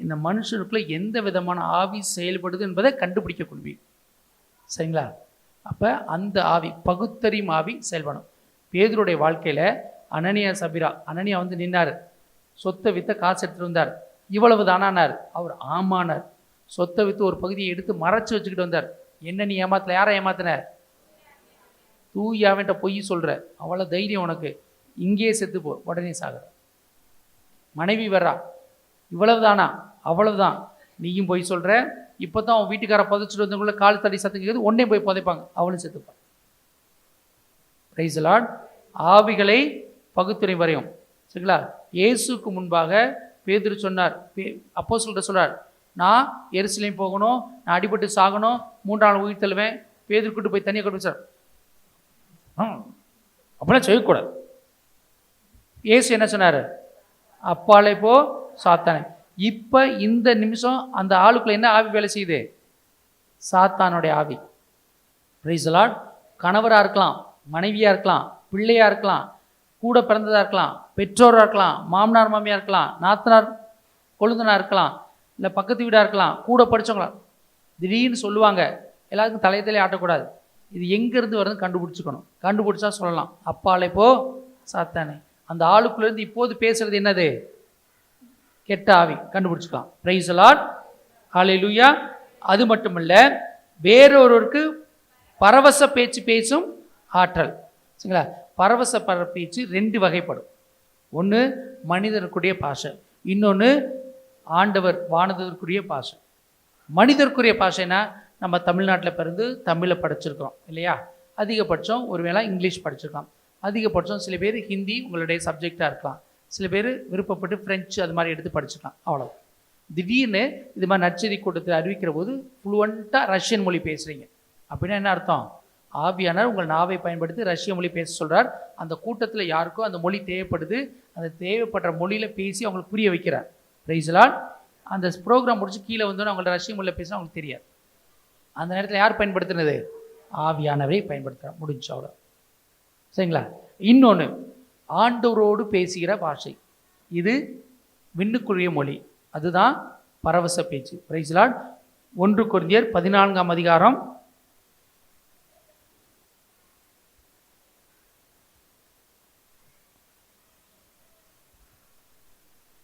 இந்த மனுஷனுக்குள்ள எந்த விதமான ஆவி செயல்படுது என்பதை கண்டுபிடிக்க கொள்வீங்க சரிங்களா? அப்போ அந்த ஆவி, பகுத்தறியும் ஆவி செயல்படும். பேதுருடைய வாழ்க்கையில் அனனியா வந்து நின்னார். சொத்தை வித்த காசு எடுத்துட்டு வந்தார். இவ்வளவு தானானார். அவர் ஆமானார். சொத்தை வித்து ஒரு பகுதியை எடுத்து மறைச்சு வச்சுக்கிட்டு வந்தார். என்ன நீ ஏமாத்தல? யாரை ஏமாத்தின? தூயாவன்ட்ட பொய் சொல்கிற, அவ்வளோ தைரியம் உனக்கு? இங்கேயே செத்து போ, உடனே சாகிற. மனைவி வர்றா, இவ்வளவு தானா? அவ்வளவுதான். நீயும் பொய் சொல்கிற. இப்போ தான் அவன் வீட்டுக்கார புதைச்சிட்டு வந்தவங்களுக்குள்ள கால் தடி சத்தம் கேட்குது, உடனே போய் புதைப்பாங்க, அவளும் செத்துப்பான். Price the Lord. ஆவிகளை பகுத்துறை வரையும் சரிங்களா? இயேசுக்கு முன்பாக பேதுரு சொன்னார், அப்போஸ்தலர் சொல்றார், நான் எருசலேம் போகணும், நான் அடிபட்டு சாகணும், 3ஆம் நாள் உயிர் தள்ளுவேன். பேதுரு கூட்டு போய் தனியாக கொண்டு சார் அப்படிலாம் செய்யக்கூடாது. இயேசு என்ன சொன்னார்? அப்பாலே போ சாத்தானே. இப்போ இந்த நிமிஷம் அந்த ஆளுக்குள்ள என்ன ஆவி வேலை செய்யுது? சாத்தானுடைய ஆவி. Praise the Lord. கணவராக இருக்கலாம், மனைவியாக இருக்கலாம், பிள்ளையாக இருக்கலாம், கூட பிறந்ததாக இருக்கலாம், பெற்றோராக இருக்கலாம், மாமனார் மாமியாக இருக்கலாம், நாத்தனார் கொழுந்தனாக இருக்கலாம், இல்லை பக்கத்து வீடாக இருக்கலாம், கூட படித்தவங்களா. திடீர்னு சொல்லுவாங்க, எல்லாருக்கும் தலையை ஆட்டக்கூடாது. இது எங்கேருந்து வருதுன்னு கண்டுபிடிச்சிக்கணும். கண்டுபிடிச்சா சொல்லலாம், அப்பாலே போ சாத்தானே. அந்த ஆளுக்குள்ளேருந்து இப்போது பேசுகிறது என்னது? கெட்ட ஆவி. கண்டுபிடிச்சிக்கலாம். Praise the Lord. ஹல்லேலூயா. அது மட்டுமல்ல, வேறொருவருக்கு பரவச பேச்சு பேசும் ஆற்றல் சரிங்களா? பரவச பேச்சு 2 வகைப்படும். ஒன்று மனிதருக்குரிய பாஷை, இன்னொன்று ஆண்டவர் வானதற்குரிய பாஷை. மனிதருக்குரிய பாஷைனா நம்ம தமிழ்நாட்டில் பிறந்து தமிழை படிச்சிருக்கிறோம் இல்லையா? அதிகபட்சம் ஒருவேளை இங்கிலீஷ் படிச்சிருக்கலாம். அதிகபட்சம் சில பேர் ஹிந்தி உங்களுடைய சப்ஜெக்டாக இருக்கலாம். சில பேர் விருப்பப்பட்டு ஃப்ரெஞ்சு அது மாதிரி எடுத்து படிச்சுக்கலாம். அவ்வளோ. திடீர்னு இது மாதிரி நற்செய்தி கூட்டத்தில் அறிவிக்கிற போது ஃப்ளூவெண்ட்டாக ரஷ்யன் மொழி பேசுகிறீங்க அப்படின்னா என்ன அர்த்தம்? ஆவியானவர் உங்கள் நாவை பயன்படுத்தி ரஷ்ய மொழி பேச சொல்கிறார். அந்த கூட்டத்தில் யாருக்கோ அந்த மொழி தேவைப்படுது, அந்த தேவைப்படுற மொழியில் பேசி அவங்களுக்கு புரிய வைக்கிறார். Price the Lord. அந்த ப்ரோக்ராம் முடிச்சு கீழே வந்தோன்னு அவங்கள்ட்ட ரஷ்ய மொழியில் பேசினா அவங்களுக்கு தெரியாது. அந்த நேரத்தில் யார் பயன்படுத்தினது? ஆவியானவரை பயன்படுத்துகிறார். முடிஞ்சு அவ்வளோ. சரிங்களா? இன்னொன்று, ஆண்டவரோடு பேசுகிற பாஷை. இது விண்ணுக்குரிய மொழி, அதுதான் பரவச பேச்சு. Price the Lord. 1 கொரிந்தியர் 14ஆம் அதிகாரம்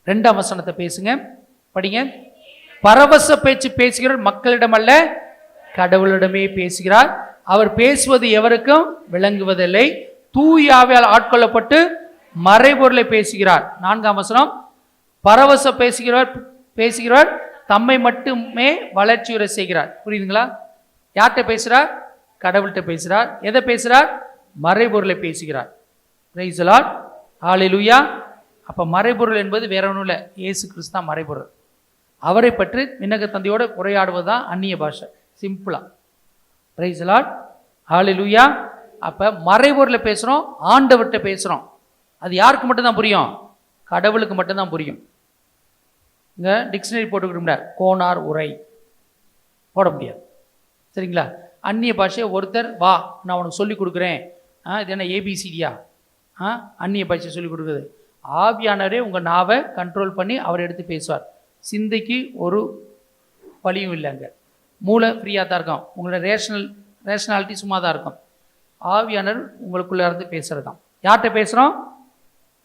2ஆம் வசனத்தை பேசுங்க, படிங்க. பரவச பேச்சு பேசுகிறார், மக்களிடம் அல்ல கடவுளிடமே பேசுகிறார். அவர் பேசுவது எவருக்கும் விளங்குவதில்லை. தூய ஆவியால் ஆட்கொள்ளப்பட்டு மறைபொருளை பேசுகிறார். 4ஆம் வசனம், பரவச பேசுகிறவர் தம்மை மட்டுமே வளர்ச்சியுற செய்கிறார். புரியுதுங்களா? யார்கிட்ட பேசுகிறார்? கடவுள்கிட்ட பேசுகிறார். எதை பேசுகிறார்? மறைபொருளை பேசுகிறார். Praise the Lord. ஹல்லேலூயா. அப்போ மறைபொருள் என்பது வேற ஒன்றும் இல்லை, இயேசு கிறிஸ்து தான் மறைபொருள். அவரை பற்றி விண்ணக தந்தையோடு உரையாடுவது தான் அந்நிய பாஷை, சிம்பிளா. Praise the Lord. ஹல்லேலூயா. அப்போ மறைபொருளை பேசுகிறோம், ஆண்டவர்கிட்ட பேசுகிறோம். அது யாருக்கு மட்டும்தான் புரியும்? கடவுளுக்கு மட்டும்தான் புரியும். இங்கே டிக்ஷனரி போட்டுக்கிட்டோம்னா கோனார் உரை போட முடியாது. சரிங்களா? அந்நிய பாஷையை ஒருத்தர் வா நான் உனக்கு சொல்லிக் கொடுக்குறேன், இது என்ன ஏபிசிடியா, அந்நிய பாஷையை சொல்லிக் கொடுக்குறது. ஆவியானவரே உங்கள் நாவை கண்ட்ரோல் பண்ணி அவர் எடுத்து பேசுவார். சிந்தைக்கு ஒரு வழியும் இல்லை, அங்கே மூளை ஃப்ரீயாக தான் இருக்கும், உங்களோட ரேஷனாலிட்டி சும்மா தான் இருக்கும். ஆவியானவர் உங்களுக்குள்ளே இருந்து பேசுகிறது தான். யார்கிட்ட பேசுகிறோம்?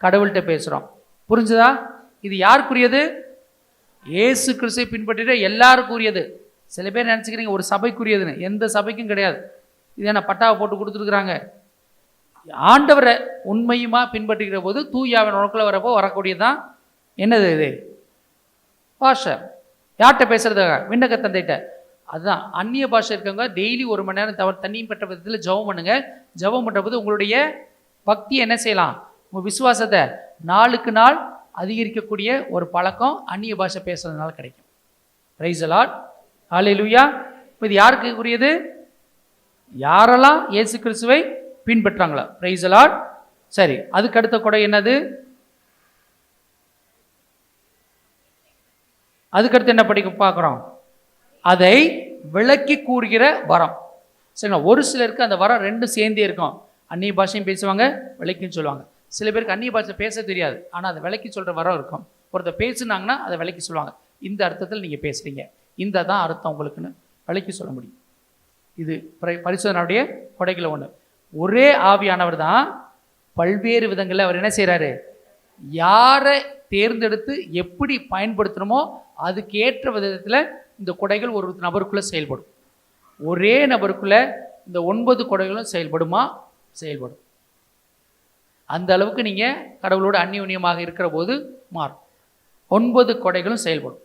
கடவுள்கிட்ட பேசுகிறோம். புரிஞ்சுதா? இது யாருக்குரியது? இயேசு கிறிஸ்துவை பின்பற்றிட எல்லாருக்குரியது. சில பேர் நினச்சிக்கிறீங்க ஒரு சபைக்குரியதுன்னு. எந்த சபைக்கும் கிடையாது. இது என்ன பட்டாவை போட்டு கொடுத்துருக்குறாங்க? ஆண்டவரை உண்மையுமா பின்பற்றுகிற போது தூயாவின் உனக்குள்ள வரப்போ வரக்கூடியதான் என்னது இது? பாஷை. யார்கிட்ட பேசுறதாக? விண்ணக தந்தைகிட்ட. அதுதான் அந்நிய பாஷை இருக்கவங்க டெய்லி 1 மணி நேரம் தண்ணியும் பெற்ற விதத்தில் ஜெபம் பண்ணுங்க. ஜெபம் பண்ணுற போது உங்களுடைய பக்தி என்ன செய்யலாம்? உங்கள் விசுவாசத்தை நாளுக்கு நாள் அதிகரிக்கக்கூடிய ஒரு பழக்கம் அந்நிய பாஷை பேசுறதுனால கிடைக்கும். Praise the Lord. ஹல்லேலூயா. இப்போ இது யாருக்கு உரியது? யாரெல்லாம் இயேசு கிறிஸ்துவை பின்பற்றாங்களா? Price the Lord. சரி, அதுக்கு அடுத்த கொடை என்னது? அதுக்கடுத்து என்ன படிக்க பார்க்குறோம்? அதை விளக்கி கூறுகிற வரம். சரிங்களா? ஒரு சிலருக்கு அந்த வரம் ரெண்டும் சேர்ந்தே இருக்கும். அந்நிய பாஷையும் பேசுவாங்க, விளக்கின்னு சொல்லுவாங்க. சில பேருக்கு அந்நிய பாஷை பேச தெரியாது, ஆனால் அதை விளக்கி சொல்கிற வரம் இருக்கும். ஒருத்தர் பேசுனாங்கன்னா அதை விளக்கி சொல்லுவாங்க. இந்த அர்த்தத்தில் நீங்கள் பேசுகிறீங்க, இந்த தான் அர்த்தம் உங்களுக்குன்னு விளக்கி சொல்ல முடியும். இது பரிசுத்தனுடைய கொடைகளை ஒன்று. ஒரே ஆவியானவர் தான் பல்வேறு விதங்களில் அவர் என்ன செய்கிறாரு? யாரை தேர்ந்தெடுத்து எப்படி பயன்படுத்தணுமோ அதுக்கேற்ற விதத்தில் இந்த கொடைகள் ஒரு நபருக்குள்ளே செயல்படும். ஒரே நபருக்குள்ளே இந்த 9 கொடைகளும் செயல்படுமா? செயல்படும். அந்த அளவுக்கு நீங்கள் கடவுளோட அந்நியுன்யமாக இருக்கிற போது மாறும். 9 கொடைகளும் செயல்படும்.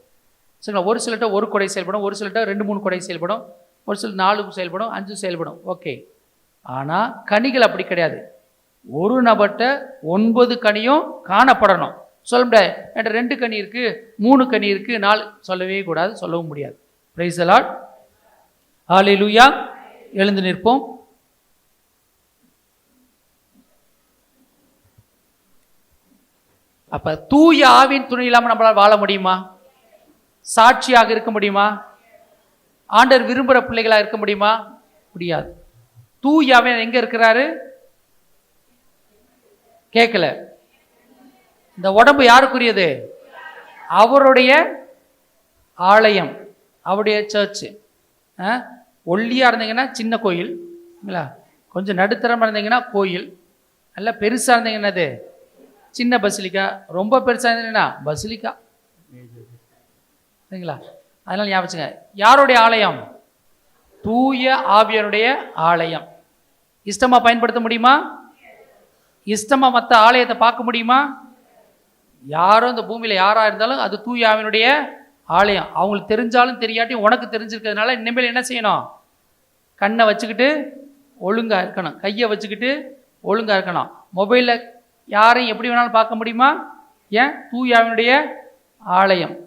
சரிங்களா? ஒரு சிலர்கிட்ட 1 கொடை செயல்படும், ஒரு சிலர்கிட்ட 2-3 கொடை செயல்படும், ஒரு சில 4 செயல்படும், 5 செயல்படும். ஓகே. ஆனால் கனிகள் அப்படி கிடையாது. ஒரு நபர்கிட்ட 9 கனியும் காணப்படணும். சொல்ல முடியாது என்கிட்ட 2 கனி இருக்குது, 3 கனி இருக்குது, 4 சொல்லவே கூடாது, சொல்லவும் முடியாது. Praise the Lord. ஹல்லேலூயா. எழுந்து நிற்போம். அப்ப தூய ஆவியின் துணை இல்லாமல் நம்மளால் வாழ முடியுமா? சாட்சியாக இருக்க முடியுமா? ஆண்டவர் விரும்புகிற பிள்ளைகளாக இருக்க முடியுமா? முடியாது. தூய ஆவியானவர் எங்க இருக்கிறாரு? கேட்கல. இந்த உடம்பு யாருக்குரியது? அவருடைய ஆலயம், அவருடைய சர்ச்சு. ஒல்லியாக இருந்தீங்கன்னா சின்ன கோயில், கொஞ்சம் நடுத்தரமாக இருந்தீங்கன்னா கோயில், நல்லா பெருசாக இருந்தீங்கன்னா அது சின்ன பசிலிக்கா, ரொம்ப பெருசாக இருந்தீங்கன்னா பசிலிக்கா. சரிங்களா? அதனால் ஞாபகம், யாருடைய ஆலயம்? தூய ஆவியனுடைய ஆலயம். இஷ்டமாக பயன்படுத்த முடியுமா? இஷ்டமாக மற்ற ஆலயத்தை பார்க்க முடியுமா? யாரும் இந்த பூமியில் யாராக இருந்தாலும் அது தூய ஆவியனுடைய ஆலயம். அவங்களுக்கு தெரிஞ்சாலும் தெரியாட்டியும் உனக்கு தெரிஞ்சிருக்கிறதுனால இனிமேல் என்ன செய்யணும்? கண்ணை வச்சுக்கிட்டு ஒழுங்காக இருக்கணும், கையை வச்சுக்கிட்டு ஒழுங்காக இருக்கணும். மொபைலில் யாரையும் எப்படி வேணாலும் பார்க்க முடியுமா? ஏன்? தூய ஆவியனுடைய ஆலயம்.